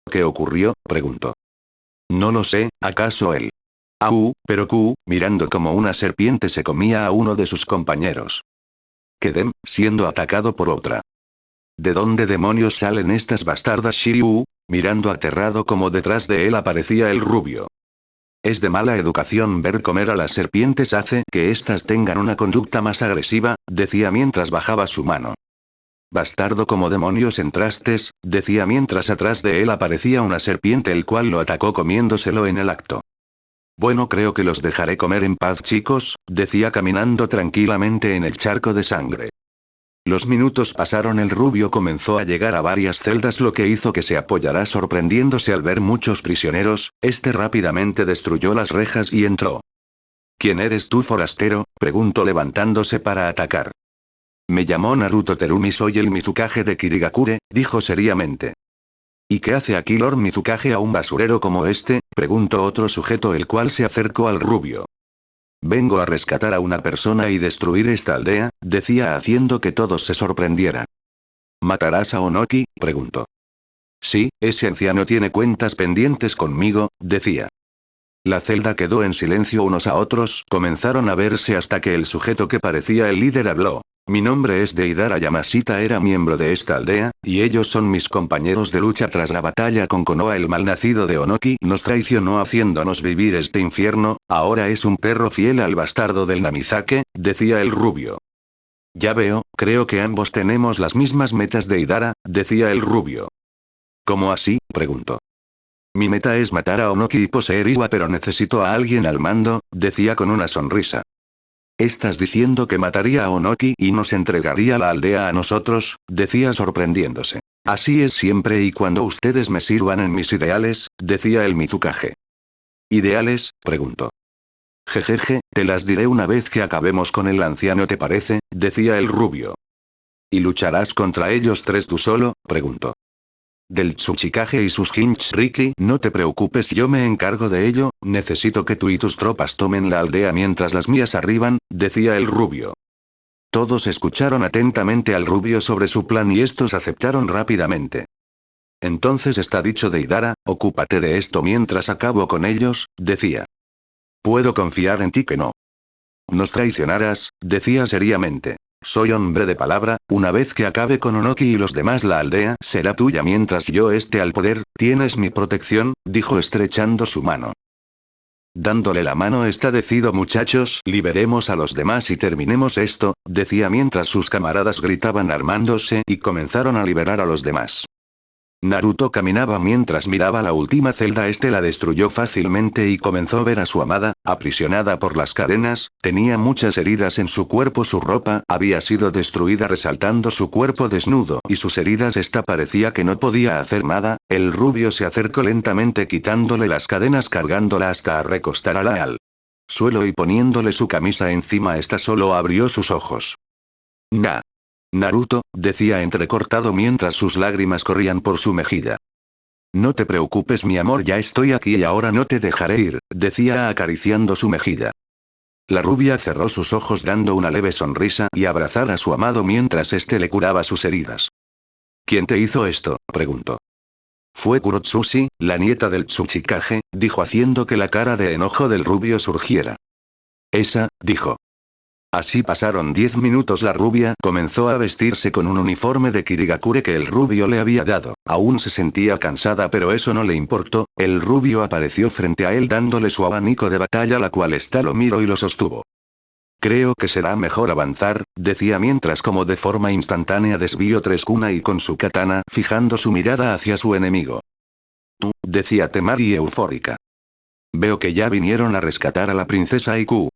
¿Qué ocurrió?, preguntó. No lo sé, ¿acaso él? Pero mirando como una serpiente se comía a uno de sus compañeros. Quedem, siendo atacado por otra. ¿De dónde demonios salen estas bastardas? Shiryu, mirando aterrado como detrás de él aparecía el rubio. Es de mala educación ver comer a las serpientes, hace que éstas tengan una conducta más agresiva, decía mientras bajaba su mano. Bastardo, como demonios entraste, decía mientras atrás de él aparecía una serpiente, el cual lo atacó comiéndoselo en el acto. Bueno, creo que los dejaré comer en paz, chicos, decía caminando tranquilamente en el charco de sangre. Los minutos pasaron, el rubio comenzó a llegar a varias celdas, lo que hizo que se apoyara sorprendiéndose al ver muchos prisioneros. Este rápidamente destruyó las rejas y entró. ¿Quién eres tú, forastero?, preguntó levantándose para atacar. Me llamo Naruto Terumi, soy el Mizukage de Kirigakure, dijo seriamente. ¿Y qué hace aquí Lord Mizukage a un basurero como este?, preguntó otro sujeto, el cual se acercó al rubio. Vengo a rescatar a una persona y destruir esta aldea, decía haciendo que todos se sorprendieran. ¿Matarás a Onoki?, preguntó. Sí, ese anciano tiene cuentas pendientes conmigo, decía. La celda quedó en silencio, unos a otros comenzaron a verse hasta que el sujeto que parecía el líder habló. Mi nombre es Deidara Yamashita, era miembro de esta aldea, y ellos son mis compañeros de lucha. Tras la batalla con Konoha, el malnacido de Onoki nos traicionó haciéndonos vivir este infierno, ahora es un perro fiel al bastardo del Namizake, decía el rubio. Ya veo, creo que ambos tenemos las mismas metas, Deidara, decía el rubio. ¿Cómo así?, preguntó. Mi meta es matar a Onoki y poseer Iwa, pero necesito a alguien al mando, decía con una sonrisa. ¿Estás diciendo que mataría a Onoki y nos entregaría la aldea a nosotros?, decía sorprendiéndose. Así es siempre y cuando ustedes me sirvan en mis ideales, decía el Mizukage. ¿Ideales?, preguntó. Jejeje, Te las diré una vez que acabemos con el anciano, ¿te parece?, decía el rubio. ¿Y lucharás contra ellos tres tú solo?, preguntó. Del Tsuchikage y sus Hinchiriki, no te preocupes, yo me encargo de ello, necesito que tú y tus tropas tomen la aldea mientras las mías arriban, decía el rubio. Todos escucharon atentamente al rubio sobre su plan y estos aceptaron rápidamente. Entonces está dicho, Deidara, ocúpate de esto mientras acabo con ellos, decía. Puedo confiar en ti que no nos traicionarás, decía seriamente. Soy hombre de palabra, una vez que acabe con Onoki y los demás la aldea será tuya mientras yo esté al poder, tienes mi protección, dijo estrechando su mano. Dándole la mano está decidido, muchachos, liberemos a los demás y terminemos esto, decía mientras sus camaradas gritaban armándose y comenzaron a liberar a los demás. Naruto caminaba mientras miraba la última celda. La destruyó fácilmente y comenzó a ver a su amada, aprisionada por las cadenas, tenía muchas heridas en su cuerpo, su ropa había sido destruida resaltando su cuerpo desnudo y sus heridas. Parecía que no podía hacer nada, el rubio se acercó lentamente quitándole las cadenas, cargándola hasta recostarla al suelo y poniéndole su camisa encima. Solo abrió sus ojos. ¡Nah! Naruto, decía entrecortado mientras sus lágrimas corrían por su mejilla. No te preocupes mi amor, ya estoy aquí y ahora no te dejaré ir, decía acariciando su mejilla. La rubia cerró sus ojos dando una leve sonrisa y abrazar a su amado mientras le curaba sus heridas. ¿Quién te hizo esto?, preguntó. Fue Kurotsushi, la nieta del Tsuchikage, dijo haciendo que la cara de enojo del rubio surgiera. Esa, dijo. Así pasaron 10 minutos. La rubia comenzó a vestirse con un uniforme de Kirigakure que el rubio le había dado. Aún se sentía cansada pero eso no le importó, el rubio apareció frente a él dándole su abanico de batalla, la cual lo miró y lo sostuvo. Creo que será mejor avanzar, decía mientras como de forma instantánea desvió 3 kunai con su katana fijando su mirada hacia su enemigo. Tú, decía Temari eufórica. Veo que ya vinieron a rescatar a la princesa Iku.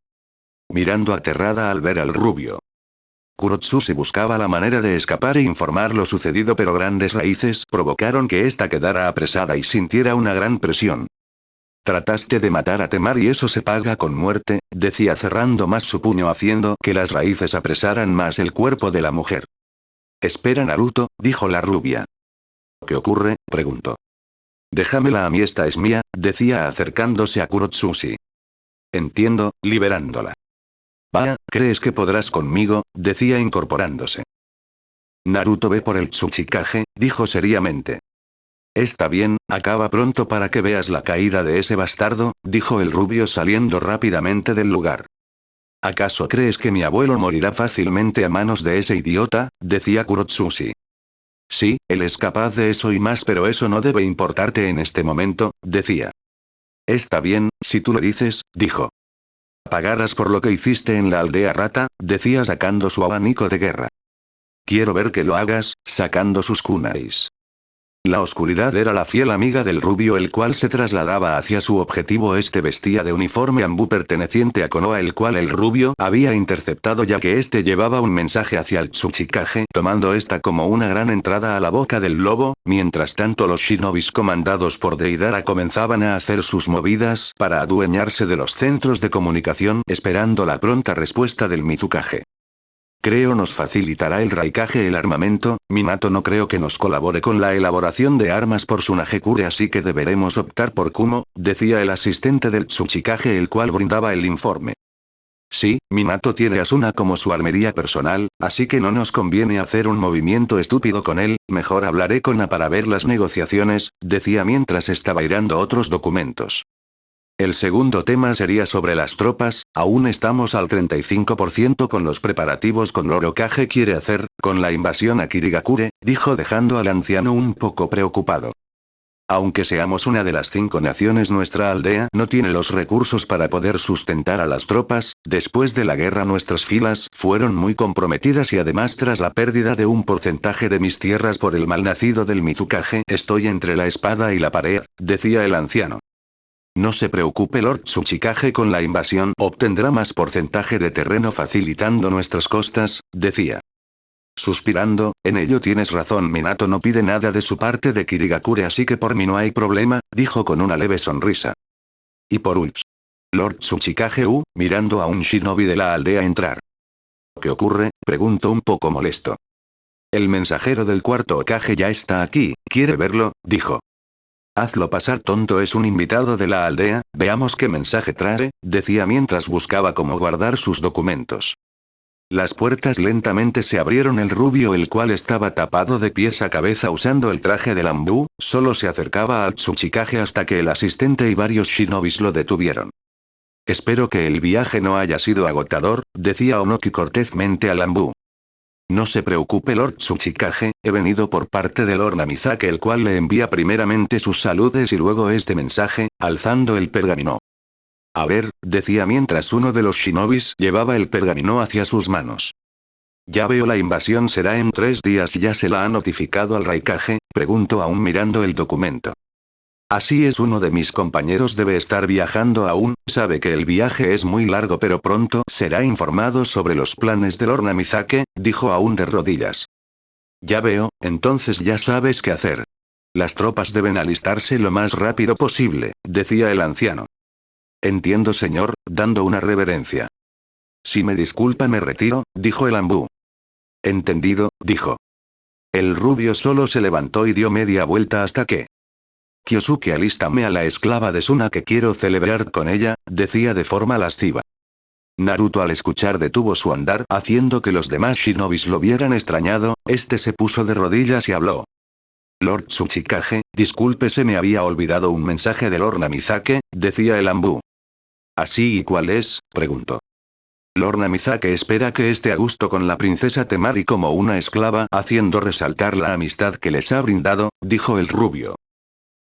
Mirando aterrada al ver al rubio. Kurotsushi buscaba la manera de escapar e informar lo sucedido pero grandes raíces provocaron que ésta quedara apresada y sintiera una gran presión. Trataste de matar a Temari y eso se paga con muerte, decía cerrando más su puño haciendo que las raíces apresaran más el cuerpo de la mujer. Espera Naruto, dijo la rubia. ¿Qué ocurre?, preguntó. Déjamela a mí, esta es mía, decía acercándose a Kurotsushi. Entiendo, liberándola. Vaya, ¿crees que podrás conmigo?, decía incorporándose. Naruto ve por el Tsuchikage, dijo seriamente. Está bien, acaba pronto para que veas la caída de ese bastardo, dijo el rubio saliendo rápidamente del lugar. ¿Acaso crees que mi abuelo morirá fácilmente a manos de ese idiota?, decía Kurotsushi. Sí, él es capaz de eso y más, pero eso no debe importarte en este momento, decía. Está bien, si tú lo dices, dijo. Pagarás por lo que hiciste en la aldea rata, decía sacando su abanico de guerra. Quiero ver que lo hagas, sacando sus kunais. La oscuridad era la fiel amiga del rubio, el cual se trasladaba hacia su objetivo. Vestía de uniforme ambú perteneciente a Konoha, el cual el rubio había interceptado ya que llevaba un mensaje hacia el Tsuchikage, tomando como una gran entrada a la boca del lobo. Mientras tanto los shinobis comandados por Deidara comenzaban a hacer sus movidas para adueñarse de los centros de comunicación, esperando la pronta respuesta del Mizukage. Creo nos facilitará el Raikage el armamento, Minato no creo que nos colabore con la elaboración de armas por su Nagekure, así que deberemos optar por Kumo, decía el asistente del Tsuchikage el cual brindaba el informe. Sí, Minato tiene a Asuna como su armería personal, así que no nos conviene hacer un movimiento estúpido con él, mejor hablaré con A para ver las negociaciones, decía mientras estaba irando otros documentos. El segundo tema sería sobre las tropas, aún estamos al 35% con los preparativos con Horikage quiere hacer, con la invasión a Kirigakure, dijo dejando al anciano un poco preocupado. Aunque seamos una de las 5 naciones, nuestra aldea no tiene los recursos para poder sustentar a las tropas, después de la guerra nuestras filas fueron muy comprometidas y además tras la pérdida de un porcentaje de mis tierras por el malnacido del Mizukage estoy entre la espada y la pared, decía el anciano. No se preocupe Lord Tsuchikage, con la invasión obtendrá más porcentaje de terreno facilitando nuestras costas, decía. Suspirando, en ello tienes razón, Minato no pide nada de su parte de Kirigakure así que por mí no hay problema, dijo con una leve sonrisa. Y por último. Lord Tsuchikage mirando a un shinobi de la aldea entrar. ¿Qué ocurre?, preguntó un poco molesto. El mensajero del cuarto Hokage ya está aquí, ¿quiere verlo?, dijo. Hazlo pasar, tonto, es un invitado de la aldea, veamos qué mensaje trae, decía mientras buscaba cómo guardar sus documentos. Las puertas lentamente se abrieron. El rubio, el cual estaba tapado de pies a cabeza usando el traje del Anbu, solo se acercaba al Tsuchikage hasta que el asistente y varios shinobis lo detuvieron. Espero que el viaje no haya sido agotador, decía Onoki cortésmente al Anbu. No se preocupe, Lord Tsuchikage, he venido por parte de Lord Namizake, el cual le envía primeramente sus saludes y luego este mensaje, alzando el pergamino. A ver, decía mientras uno de los shinobis llevaba el pergamino hacia sus manos. Ya veo, la invasión será en 3 días. ¿Ya se la ha notificado al Raikage?, preguntó aún mirando el documento. Así es, uno de mis compañeros debe estar viajando aún, sabe que el viaje es muy largo pero pronto será informado sobre los planes de Lord Namizake, dijo aún de rodillas. Ya veo, entonces ya sabes qué hacer. Las tropas deben alistarse lo más rápido posible, decía el anciano. Entiendo, señor, dando una reverencia. Si me disculpa me retiro, dijo el Anbu. Entendido, dijo. El rubio solo se levantó y dio media vuelta hasta que... Kyosuke, alístame a la esclava de Suna que quiero celebrar con ella, decía de forma lasciva. Naruto al escuchar detuvo su andar haciendo que los demás shinobis lo vieran extrañado, este se puso de rodillas y habló. Lord Tsuchikage, disculpe, se me había olvidado un mensaje de Lord Namizake, decía el Anbu. ¿Así y cuál es?, preguntó. Lord Namizake espera que esté a gusto con la princesa Temari como una esclava, haciendo resaltar la amistad que les ha brindado, dijo el rubio.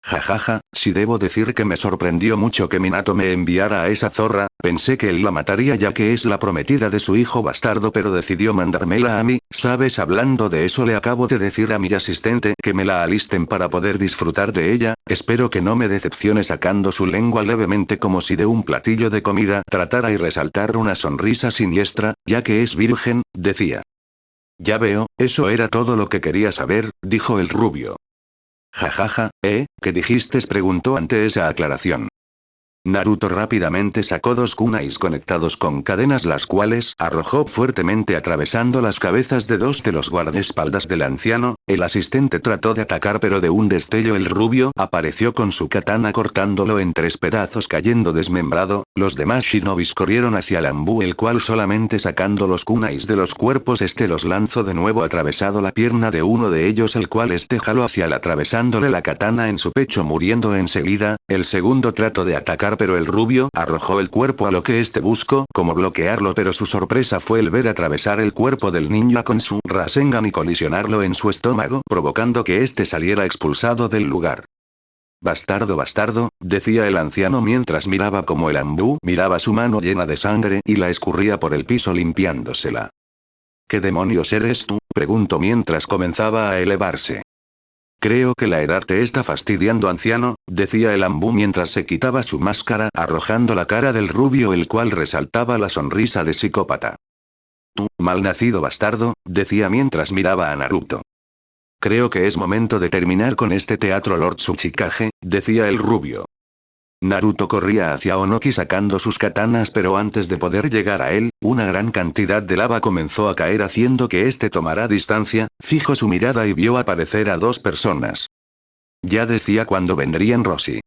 Jajaja, si debo decir que me sorprendió mucho que Minato me enviara a esa zorra, pensé que él la mataría ya que es la prometida de su hijo bastardo, pero decidió mandármela a mí, ¿sabes? Hablando de eso, le acabo de decir a mi asistente que me la alisten para poder disfrutar de ella, espero que no me decepcione, sacando su lengua levemente como si de un platillo de comida tratara y resaltar una sonrisa siniestra, ya que es virgen, decía. Ya veo, eso era todo lo que quería saber, dijo el rubio. Jajaja, ¿qué dijiste?, preguntó ante esa aclaración. Naruto rápidamente sacó 2 kunais conectados con cadenas, las cuales arrojó fuertemente atravesando las cabezas de 2 de los guardaespaldas del anciano. El asistente trató de atacar pero de un destello el rubio apareció con su katana cortándolo en 3 pedazos, cayendo desmembrado. Los demás shinobis corrieron hacia el Anbu, el cual solamente sacando los kunais de los cuerpos los lanzó de nuevo atravesado la pierna de uno de ellos, el cual jaló hacia él atravesándole la katana en su pecho, muriendo enseguida. El segundo trató de atacar pero el rubio arrojó el cuerpo a lo que buscó como bloquearlo, pero su sorpresa fue el ver atravesar el cuerpo del ninja con su Rasengan y colisionarlo en su estómago, provocando que saliera expulsado del lugar. Bastardo, bastardo, decía el anciano mientras miraba como el Anbu miraba su mano llena de sangre y la escurría por el piso limpiándosela. ¿Qué demonios eres tú?, preguntó mientras comenzaba a elevarse. Creo que la edad te está fastidiando, anciano, decía el Anbu mientras se quitaba su máscara arrojando la cara del rubio, el cual resaltaba la sonrisa de psicópata. Tú, malnacido bastardo, decía mientras miraba a Naruto. Creo que es momento de terminar con este teatro, Lord Tsuchikage, decía el rubio. Naruto corría hacia Onoki sacando sus katanas, pero antes de poder llegar a él, una gran cantidad de lava comenzó a caer haciendo que tomara distancia, fijó su mirada y vio aparecer a 2 personas. Ya decía cuándo vendrían. Roshi.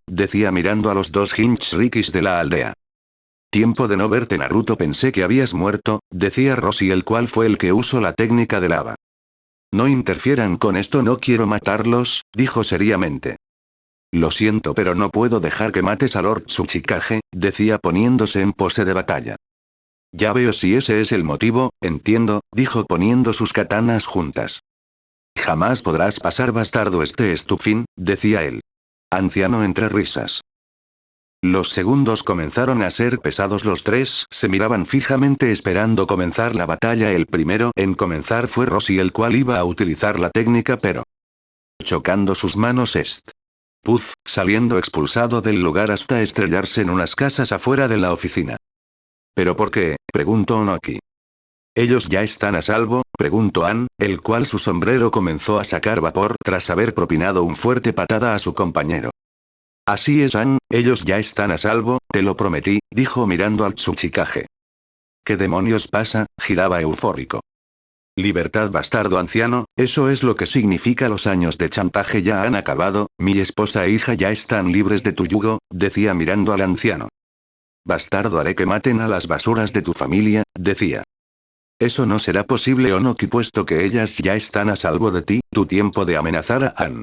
Decía mirando a los 2 Jinchurikis de la aldea. Tiempo de no verte, Naruto, pensé que habías muerto, decía Roshi, el cual fue el que usó la técnica de lava. No interfieran con esto, no quiero matarlos, dijo seriamente. Lo siento, pero no puedo dejar que mates a Lord Tsuchikage, decía poniéndose en pose de batalla. Ya veo, si ese es el motivo, entiendo, dijo poniendo sus katanas juntas. Jamás podrás pasar, bastardo, este es tu fin, decía él. Anciano entre risas. Los segundos comenzaron a ser pesados, los 3 se miraban fijamente esperando comenzar la batalla. El primero en comenzar fue Roshi, el cual iba a utilizar la técnica pero... chocando sus manos Puff, saliendo expulsado del lugar hasta estrellarse en unas casas afuera de la oficina. ¿Pero por qué?, preguntó Onoki. ¿Ellos ya están a salvo?, preguntó An, el cual su sombrero comenzó a sacar vapor tras haber propinado un fuerte patada a su compañero. Así es, Ann, ellos ya están a salvo, te lo prometí, dijo mirando al Tsuchikage. ¿Qué demonios pasa? Giraba eufórico. Libertad, bastardo anciano, eso es lo que significa. Los años de chantaje ya han acabado, mi esposa e hija ya están libres de tu yugo, decía mirando al anciano. Bastardo, haré que maten a las basuras de tu familia, decía. Eso no será posible, Onoki, puesto que ellas ya están a salvo de ti, tu tiempo de amenazar a Ann.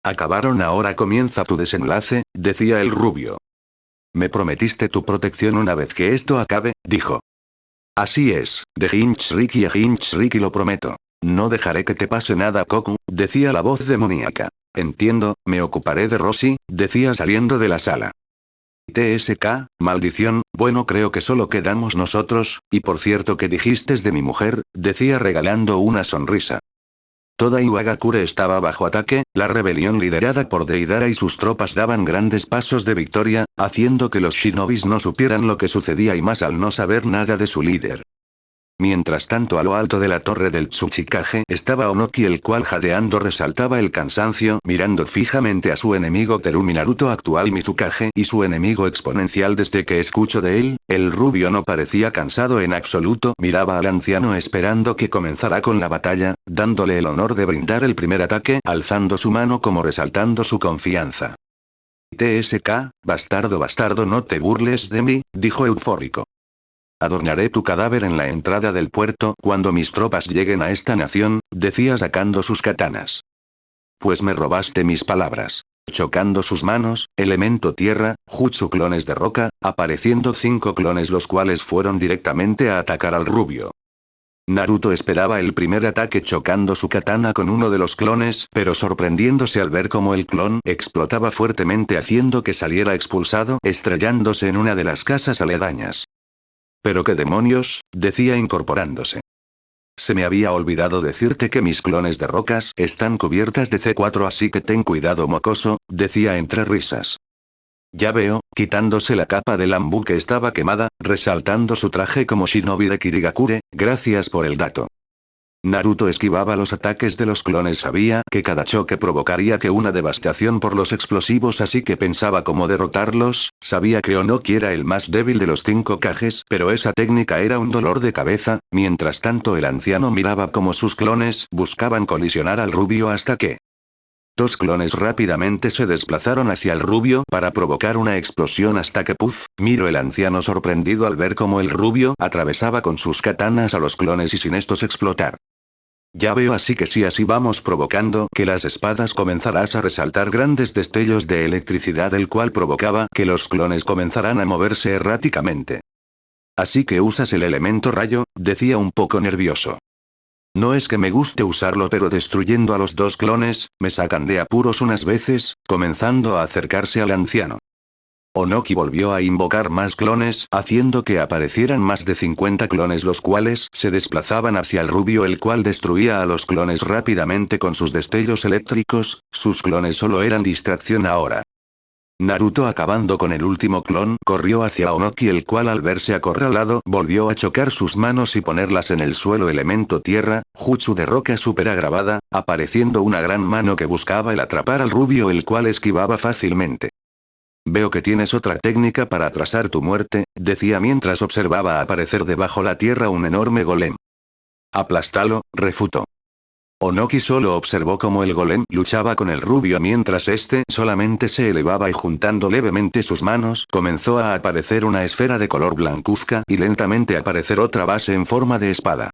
Acabaron, ahora comienza tu desenlace, decía el rubio. Me prometiste tu protección una vez que esto acabe, dijo. Así es, de Hinchiriki a Hinchiriki lo prometo. No dejaré que te pase nada, Koku, decía la voz demoníaca. Entiendo, me ocuparé de Rosy, decía saliendo de la sala. TSK, maldición, bueno, creo que solo quedamos nosotros, y por cierto, ¿qué dijiste de mi mujer? Decía regalando una sonrisa. Toda Iwagakure estaba bajo ataque, la rebelión liderada por Deidara y sus tropas daban grandes pasos de victoria, haciendo que los shinobis no supieran lo que sucedía y más al no saber nada de su líder. Mientras tanto, a lo alto de la torre del Tsuchikage estaba Onoki, el cual jadeando resaltaba el cansancio mirando fijamente a su enemigo Terumi Naruto, actual Mizukage, y su enemigo exponencial desde que escucho de él. El rubio no parecía cansado en absoluto, miraba al anciano esperando que comenzara con la batalla, dándole el honor de brindar el primer ataque, alzando su mano como resaltando su confianza. TSK, bastardo, no te burles de mí, dijo eufórico. Adornaré tu cadáver en la entrada del puerto cuando mis tropas lleguen a esta nación, decía sacando sus katanas. Pues me robaste mis palabras. Chocando sus manos, elemento tierra, jutsu clones de roca, apareciendo 5 clones los cuales fueron directamente a atacar al rubio. Naruto esperaba el primer ataque chocando su katana con uno de los clones, pero sorprendiéndose al ver cómo el clon explotaba fuertemente haciendo que saliera expulsado, estrellándose en una de las casas aledañas. «¿Pero qué demonios?», decía incorporándose. «Se me había olvidado decirte que mis clones de rocas están cubiertas de C4, así que ten cuidado, mocoso», decía entre risas. «Ya veo», quitándose la capa de bambú que estaba quemada, resaltando su traje como shinobi de Kirigakure, «gracias por el dato». Naruto esquivaba los ataques de los clones, sabía que cada choque provocaría que una devastación por los explosivos, así que pensaba cómo derrotarlos, sabía que Onoki era el más débil de los 5 Kages, pero esa técnica era un dolor de cabeza. Mientras tanto, el anciano miraba cómo sus clones buscaban colisionar al rubio hasta que 2 clones rápidamente se desplazaron hacia el rubio para provocar una explosión hasta que ¡puf! Miró el anciano sorprendido al ver cómo el rubio atravesaba con sus katanas a los clones y sin estos explotar. «Ya veo, así que si así vamos provocando que las espadas comenzarás a resaltar grandes destellos de electricidad, el cual provocaba que los clones comenzarán a moverse erráticamente. Así que usas el elemento rayo», decía un poco nervioso. «No es que me guste usarlo, pero destruyendo a los 2 clones, me sacan de apuros unas veces», comenzando a acercarse al anciano. Onoki volvió a invocar más clones, haciendo que aparecieran más de 50 clones, los cuales se desplazaban hacia el rubio, el cual destruía a los clones rápidamente con sus destellos eléctricos. Sus clones solo eran distracción ahora. Naruto, acabando con el último clon, corrió hacia Onoki, el cual al verse acorralado volvió a chocar sus manos y ponerlas en el suelo. Elemento tierra, jutsu de roca super agravada, apareciendo una gran mano que buscaba el atrapar al rubio, el cual esquivaba fácilmente. «Veo que tienes otra técnica para atrasar tu muerte», decía mientras observaba aparecer debajo la tierra un enorme golem. «Aplástalo», refutó. Onoki solo observó cómo el golem luchaba con el rubio mientras este solamente se elevaba y juntando levemente sus manos comenzó a aparecer una esfera de color blancuzca y lentamente aparecer otra base en forma de espada.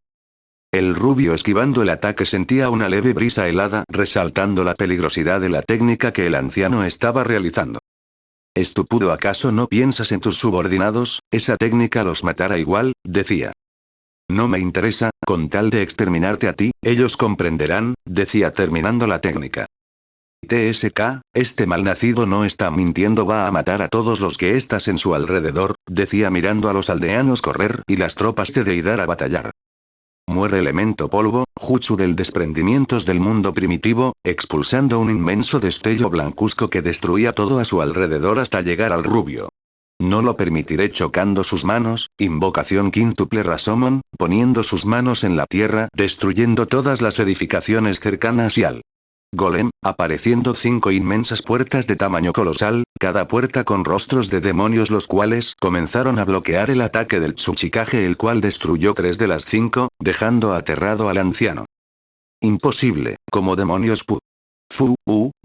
El rubio, esquivando el ataque, sentía una leve brisa helada resaltando la peligrosidad de la técnica que el anciano estaba realizando. «Estúpido, ¿acaso no piensas en tus subordinados? Esa técnica los matará igual», decía. «No me interesa, con tal de exterminarte a ti, ellos comprenderán», decía terminando la técnica. «TSK, este malnacido no está mintiendo, va a matar a todos los que estás en su alrededor», decía mirando a los aldeanos correr y las tropas de Deidara batallar. «Muere elemento polvo, jutsu del desprendimientos del mundo primitivo», expulsando un inmenso destello blancuzco que destruía todo a su alrededor hasta llegar al rubio. «No lo permitiré», chocando sus manos, invocación quíntuple Rasomon, poniendo sus manos en la tierra, destruyendo todas las edificaciones cercanas y al Golem, apareciendo 5 inmensas puertas de tamaño colosal, cada puerta con rostros de demonios los cuales comenzaron a bloquear el ataque del Tsuchikage, el cual destruyó 3 de las 5, dejando aterrado al anciano. Imposible, como demonios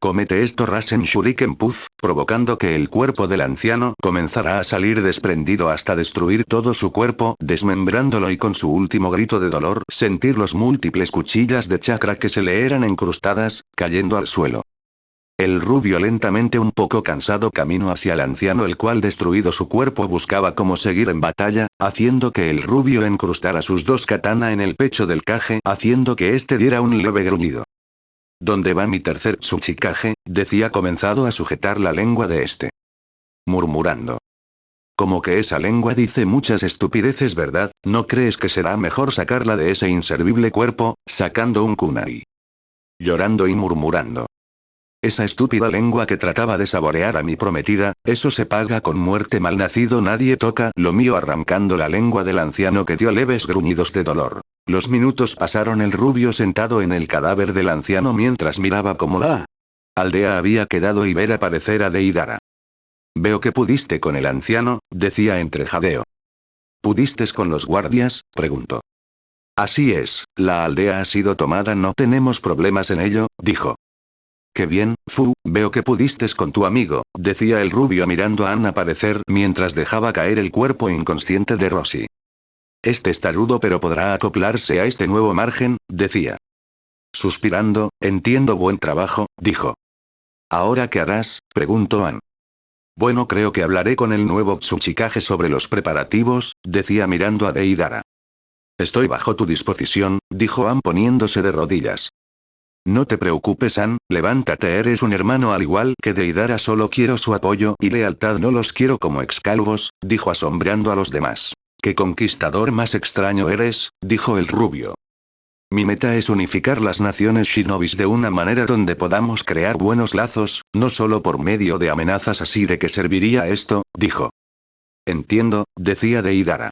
comete esto Rasen Shuriken Puff, provocando que el cuerpo del anciano comenzara a salir desprendido hasta destruir todo su cuerpo, desmembrándolo y con su último grito de dolor sentir los múltiples cuchillas de chakra que se le eran incrustadas, cayendo al suelo. El rubio lentamente un poco cansado caminó hacia el anciano, el cual destruido su cuerpo buscaba cómo seguir en batalla, haciendo que el rubio encrustara sus 2 katana en el pecho del Kage, haciendo que éste diera un leve gruñido. ¿Dónde va mi tercer Tsuchikage?, decía comenzado a sujetar la lengua de este. Murmurando. Como que esa lengua dice muchas estupideces, ¿verdad? ¿No crees que será mejor sacarla de ese inservible cuerpo, sacando un kunai? Llorando y murmurando. Esa estúpida lengua que trataba de saborear a mi prometida, eso se paga con muerte, malnacido, nadie toca lo mío, arrancando la lengua del anciano, que dio leves gruñidos de dolor. Los minutos pasaron, el rubio sentado en el cadáver del anciano mientras miraba cómo la aldea había quedado y ver aparecer a Deidara. Veo que pudiste con el anciano, decía entre jadeo. ¿Pudiste con los guardias?, preguntó. Así es, la aldea ha sido tomada, no tenemos problemas en ello, dijo. Qué bien, veo que pudiste con tu amigo, decía el rubio mirando a Ann aparecer mientras dejaba caer el cuerpo inconsciente de Rosie. Este está rudo pero podrá acoplarse a este nuevo margen, decía. Suspirando, entiendo, buen trabajo, dijo. ¿Ahora qué harás?, preguntó Ann. Bueno, creo que hablaré con el nuevo Tsuchikage sobre los preparativos, decía mirando a Deidara. Estoy bajo tu disposición, dijo Ann poniéndose de rodillas. No te preocupes, Ann, levántate, eres un hermano al igual que Deidara, solo quiero su apoyo y lealtad, no los quiero como excalvos, dijo asombrando a los demás. ¿Qué conquistador más extraño eres?, dijo el rubio. Mi meta es unificar las naciones shinobis de una manera donde podamos crear buenos lazos, no solo por medio de amenazas. ¿Así de qué serviría esto?, dijo. Entiendo, decía Deidara.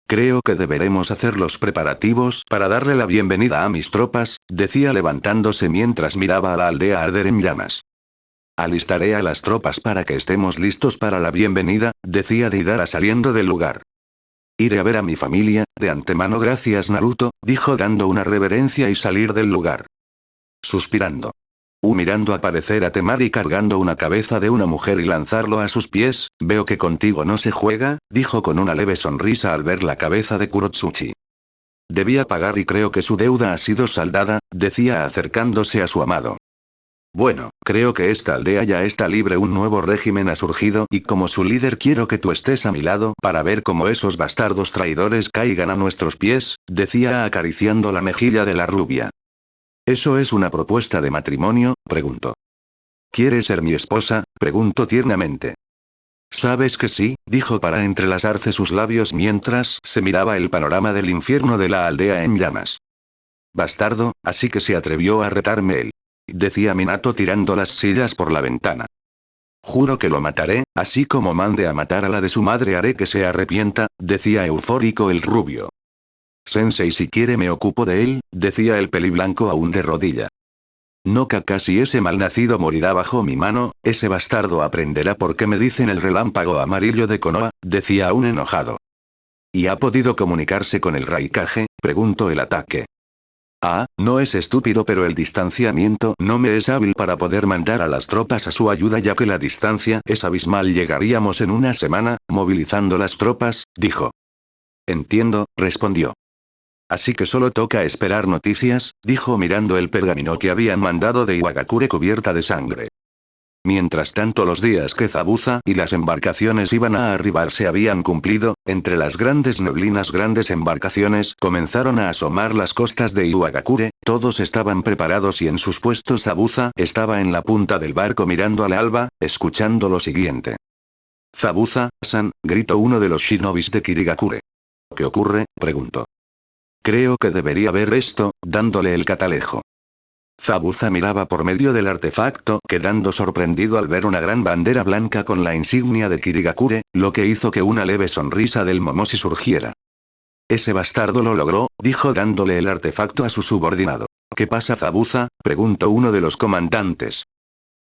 Creo que deberemos hacer los preparativos para darle la bienvenida a mis tropas, decía levantándose mientras miraba a la aldea arder en llamas. Alistaré a las tropas para que estemos listos para la bienvenida, decía Deidara saliendo del lugar. Iré a ver a mi familia, de antemano gracias Naruto, dijo dando una reverencia y salir del lugar. Suspirando. Mirando aparecer a Temari cargando una cabeza de una mujer y lanzarlo a sus pies, veo que contigo no se juega, dijo con una leve sonrisa al ver la cabeza de Kurotsuchi. Debía pagar y creo que su deuda ha sido saldada, decía acercándose a su amado. Bueno, creo que esta aldea ya está libre, un nuevo régimen ha surgido y como su líder quiero que tú estés a mi lado para ver cómo esos bastardos traidores caigan a nuestros pies, decía acariciando la mejilla de la rubia. ¿Eso es una propuesta de matrimonio?, preguntó. ¿Quieres ser mi esposa?, preguntó tiernamente. Sabes que sí, dijo para entrelazarse sus labios mientras se miraba el panorama del infierno de la aldea en llamas. Bastardo, así que se atrevió a retarme él, decía Minato tirando las sillas por la ventana. Juro que lo mataré, así como mande a matar a la de su madre haré que se arrepienta, decía eufórico el rubio. Sensei, si quiere me ocupo de él, decía el peliblanco aún de rodilla. No, Kakashi, ese malnacido morirá bajo mi mano, ese bastardo aprenderá por qué me dicen el relámpago amarillo de Konoha, decía aún enojado. ¿Y ha podido comunicarse con el Raikage?, preguntó el ataque. No es estúpido, pero el distanciamiento no me es hábil para poder mandar a las tropas a su ayuda ya que la distancia es abismal, llegaríamos en una semana, movilizando las tropas, dijo. Entiendo, respondió. Así que solo toca esperar noticias, dijo mirando el pergamino que habían mandado de Iwagakure cubierta de sangre. Mientras tanto los días que Zabuza y las embarcaciones iban a arribar se habían cumplido, entre las grandes neblinas grandes embarcaciones comenzaron a asomar las costas de Iwagakure, todos estaban preparados y en sus puestos. Zabuza estaba en la punta del barco mirando al alba, escuchando lo siguiente. Zabuza-san, gritó uno de los shinobis de Kirigakure. ¿Qué ocurre?, preguntó. Creo que debería ver esto, dándole el catalejo. Zabuza miraba por medio del artefacto quedando sorprendido al ver una gran bandera blanca con la insignia de Kirigakure, lo que hizo que una leve sonrisa del Momoshi surgiera. Ese bastardo lo logró, dijo dándole el artefacto a su subordinado. ¿Qué pasa, Zabuza?, preguntó uno de los comandantes.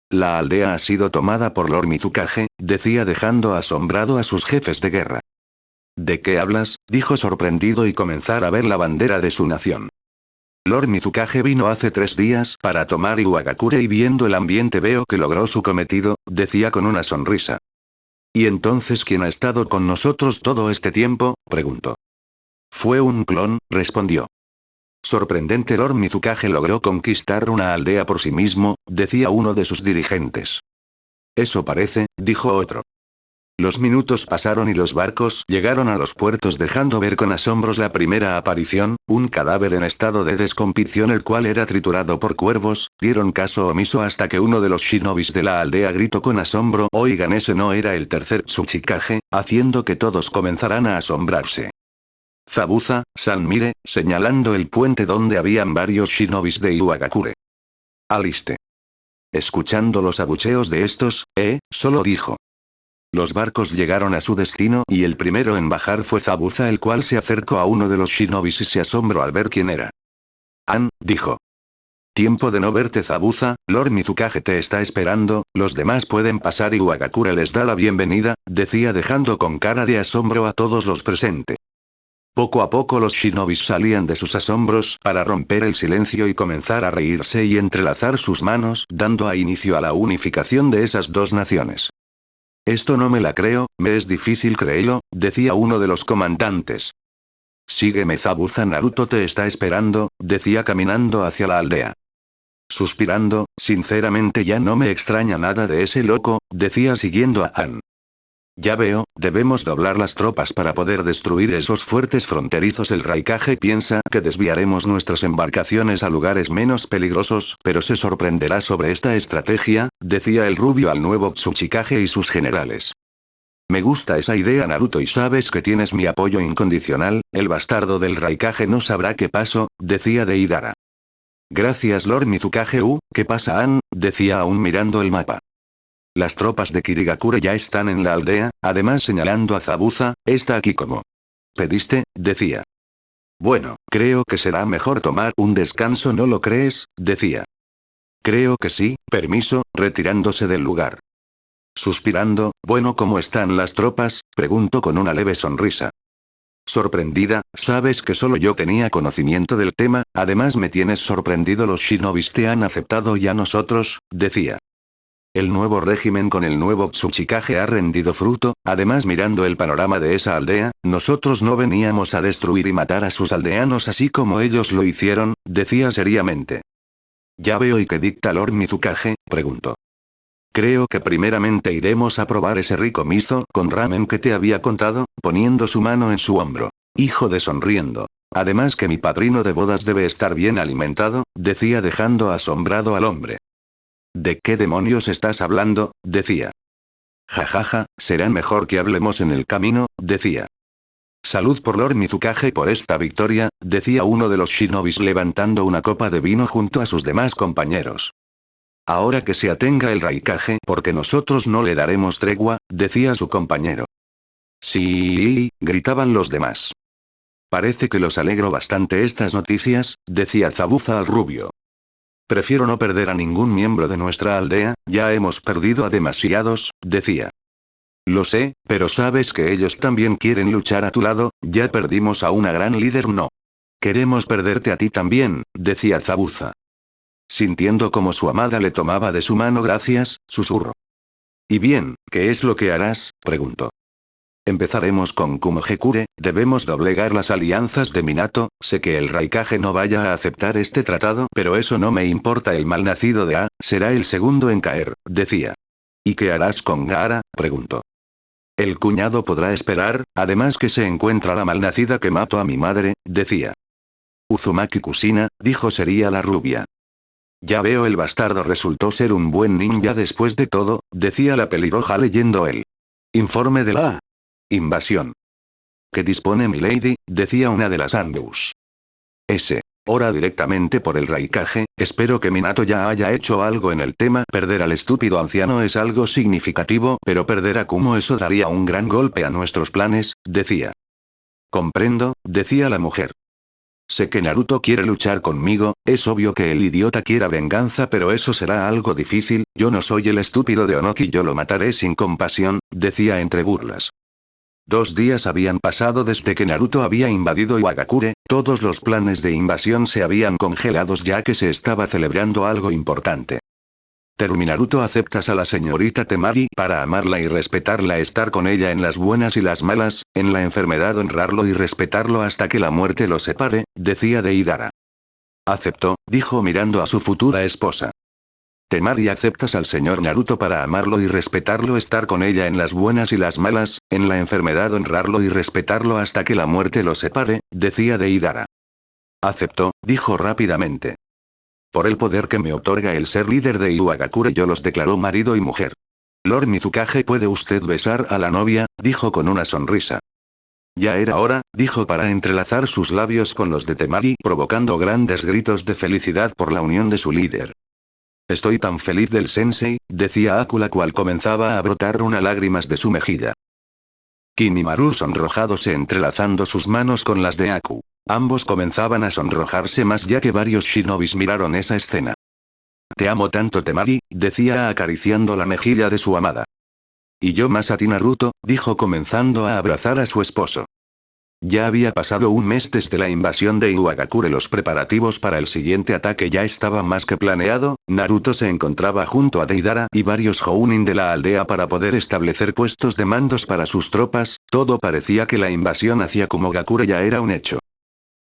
La aldea ha sido tomada por Lord Mizukage, decía dejando asombrado a sus jefes de guerra. ¿De qué hablas?, dijo sorprendido y comenzar a ver la bandera de su nación. Lord Mizukage vino hace 3 días para tomar Iwagakure y viendo el ambiente veo que logró su cometido, decía con una sonrisa. ¿Y entonces quién ha estado con nosotros todo este tiempo?, preguntó. Fue un clon, respondió. Sorprendente, Lord Mizukage logró conquistar una aldea por sí mismo, decía uno de sus dirigentes. Eso parece, dijo otro. Los minutos pasaron y los barcos llegaron a los puertos dejando ver con asombros la primera aparición, un cadáver en estado de descomposición el cual era triturado por cuervos, dieron caso omiso hasta que uno de los shinobis de la aldea gritó con asombro: oigan, ese no era el tercer Tsuchikage, haciendo que todos comenzaran a asombrarse. Zabuza-san, mire, señalando el puente donde habían varios shinobis de Iwagakure. Aliste. Escuchando los abucheos de estos, solo dijo. Los barcos llegaron a su destino y el primero en bajar fue Zabuza, el cual se acercó a uno de los shinobis y se asombró al ver quién era. Dijo. Tiempo de no verte, Zabuza, Lord Mizukage te está esperando, los demás pueden pasar. Iwagakure les da la bienvenida, decía dejando con cara de asombro a todos los presentes. Poco a poco los shinobis salían de sus asombros para romper el silencio y comenzar a reírse y entrelazar sus manos, dando a inicio a la unificación de esas dos naciones. Esto no me la creo, me es difícil creerlo, decía uno de los comandantes. Sígueme, Zabuza, Naruto te está esperando, decía caminando hacia la aldea. Suspirando, sinceramente ya no me extraña nada de ese loco, decía siguiendo a An. Ya veo, debemos doblar las tropas para poder destruir esos fuertes fronterizos. El Raikage piensa que desviaremos nuestras embarcaciones a lugares menos peligrosos, pero se sorprenderá sobre esta estrategia, decía el rubio al nuevo Tsuchikage y sus generales. Me gusta esa idea, Naruto, y sabes que tienes mi apoyo incondicional. El bastardo del Raikage no sabrá qué pasó, decía Deidara. Gracias, Lord Mizukage. ¿Qué pasa, An?, decía aún mirando el mapa. Las tropas de Kirigakure ya están en la aldea, además señalando a Zabuza, está aquí como pediste, decía. Bueno, creo que será mejor tomar un descanso, ¿no lo crees?, decía. Creo que sí, permiso, retirándose del lugar. Suspirando, bueno, ¿cómo están las tropas?, preguntó con una leve sonrisa. Sorprendida, sabes que solo yo tenía conocimiento del tema, además me tienes sorprendido, los shinobis te han aceptado y a nosotros, decía. El nuevo régimen con el nuevo Tsuchikage ha rendido fruto, además mirando el panorama de esa aldea, nosotros no veníamos a destruir y matar a sus aldeanos así como ellos lo hicieron, decía seriamente. ¿Ya veo y qué dicta Lord Mizukage?, preguntó. Creo que primeramente iremos a probar ese rico mizo con ramen que te había contado, poniendo su mano en su hombro. Hijo de sonriendo. Además que mi padrino de bodas debe estar bien alimentado, decía dejando asombrado al hombre. ¿De qué demonios estás hablando?, decía. Jajaja, será mejor que hablemos en el camino, decía. Salud por Lord Mizukage por esta victoria, decía uno de los shinobis levantando una copa de vino junto a sus demás compañeros. Ahora que se atenga el Raikage porque nosotros no le daremos tregua, decía su compañero. Sí, gritaban los demás. Parece que los alegro bastante estas noticias, decía Zabuza al rubio. Prefiero no perder a ningún miembro de nuestra aldea, ya hemos perdido a demasiados, decía. Lo sé, pero sabes que ellos también quieren luchar a tu lado, ya perdimos a una gran líder, no. Queremos perderte a ti también, decía Zabuza. Sintiendo como su amada le tomaba de su mano, gracias, susurró. ¿Y bien, qué es lo que harás?, preguntó. Empezaremos con Kumogekure, debemos doblegar las alianzas de Minato, sé que el Raikage no vaya a aceptar este tratado, pero eso no me importa, el malnacido de A, será el segundo en caer, decía. ¿Y qué harás con Gaara?, preguntó. El cuñado podrá esperar, además que se encuentra la malnacida que mató a mi madre, decía. Uzumaki Kusina, dijo sería la rubia. Ya veo, el bastardo resultó ser un buen ninja después de todo, decía la pelirroja leyendo el informe de la invasión. ¿Qué dispone milady?, decía una de las Andeus. Ora directamente por el Raikage, espero que Minato ya haya hecho algo en el tema. Perder al estúpido anciano es algo significativo, pero perder a Kumo, eso daría un gran golpe a nuestros planes, decía. Comprendo, decía la mujer. Sé que Naruto quiere luchar conmigo, es obvio que el idiota quiera venganza, pero eso será algo difícil, yo no soy el estúpido de Onoki, yo lo mataré sin compasión, decía entre burlas. 2 días habían pasado desde que Naruto había invadido Iwagakure, todos los planes de invasión se habían congelados ya que se estaba celebrando algo importante. Naruto, ¿aceptas a la señorita Temari para amarla y respetarla, estar con ella en las buenas y las malas, en la enfermedad honrarlo y respetarlo hasta que la muerte los separe? Decía Deidara. Aceptó, dijo mirando a su futura esposa. Temari, ¿aceptas al señor Naruto para amarlo y respetarlo, estar con ella en las buenas y las malas, en la enfermedad honrarlo y respetarlo hasta que la muerte los separe? Decía Deidara. Aceptó, dijo rápidamente. Por el poder que me otorga el ser líder de Iwagakure, yo los declaró marido y mujer. Lord Mizukage, ¿puede usted besar a la novia?, dijo con una sonrisa. Ya era hora, dijo para entrelazar sus labios con los de Temari, provocando grandes gritos de felicidad por la unión de su líder. Estoy tan feliz del sensei, decía Aku, la cual comenzaba a brotar una lágrimas de su mejilla. Kimimaru sonrojándose entrelazando sus manos con las de Aku. Ambos comenzaban a sonrojarse más ya que varios shinobis miraron esa escena. Te amo tanto, Temari, decía acariciando la mejilla de su amada. Y yo más a ti, Naruto, dijo comenzando a abrazar a su esposo. Ya había pasado un mes desde la invasión de Iwagakure, los preparativos para el siguiente ataque ya estaban más que planeado, Naruto se encontraba junto a Deidara y varios Jounin de la aldea para poder establecer puestos de mandos para sus tropas, todo parecía que la invasión hacia Kumogakure ya era un hecho.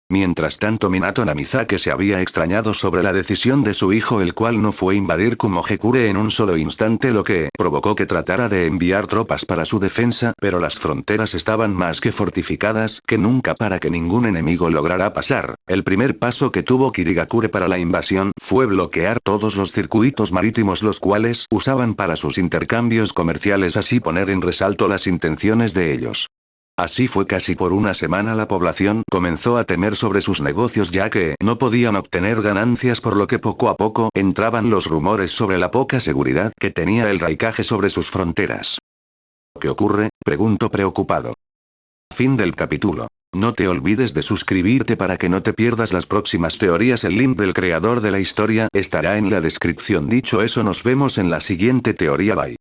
Mientras tanto, Minato Namizake se había extrañado sobre la decisión de su hijo, el cual no fue invadir Kumogakure en un solo instante, lo que provocó que tratara de enviar tropas para su defensa, pero las fronteras estaban más que fortificadas que nunca para que ningún enemigo lograra pasar. El primer paso que tuvo Kirigakure para la invasión fue bloquear todos los circuitos marítimos los cuales usaban para sus intercambios comerciales, así poner en resalto las intenciones de ellos. Así fue casi por una semana. La población comenzó a temer sobre sus negocios ya que no podían obtener ganancias, por lo que poco a poco entraban los rumores sobre la poca seguridad que tenía el Raikage sobre sus fronteras. ¿Qué ocurre?, preguntó preocupado. Fin del capítulo. No te olvides de suscribirte para que no te pierdas las próximas teorías. El link del creador de la historia estará en la descripción. Dicho eso, nos vemos en la siguiente teoría. Bye.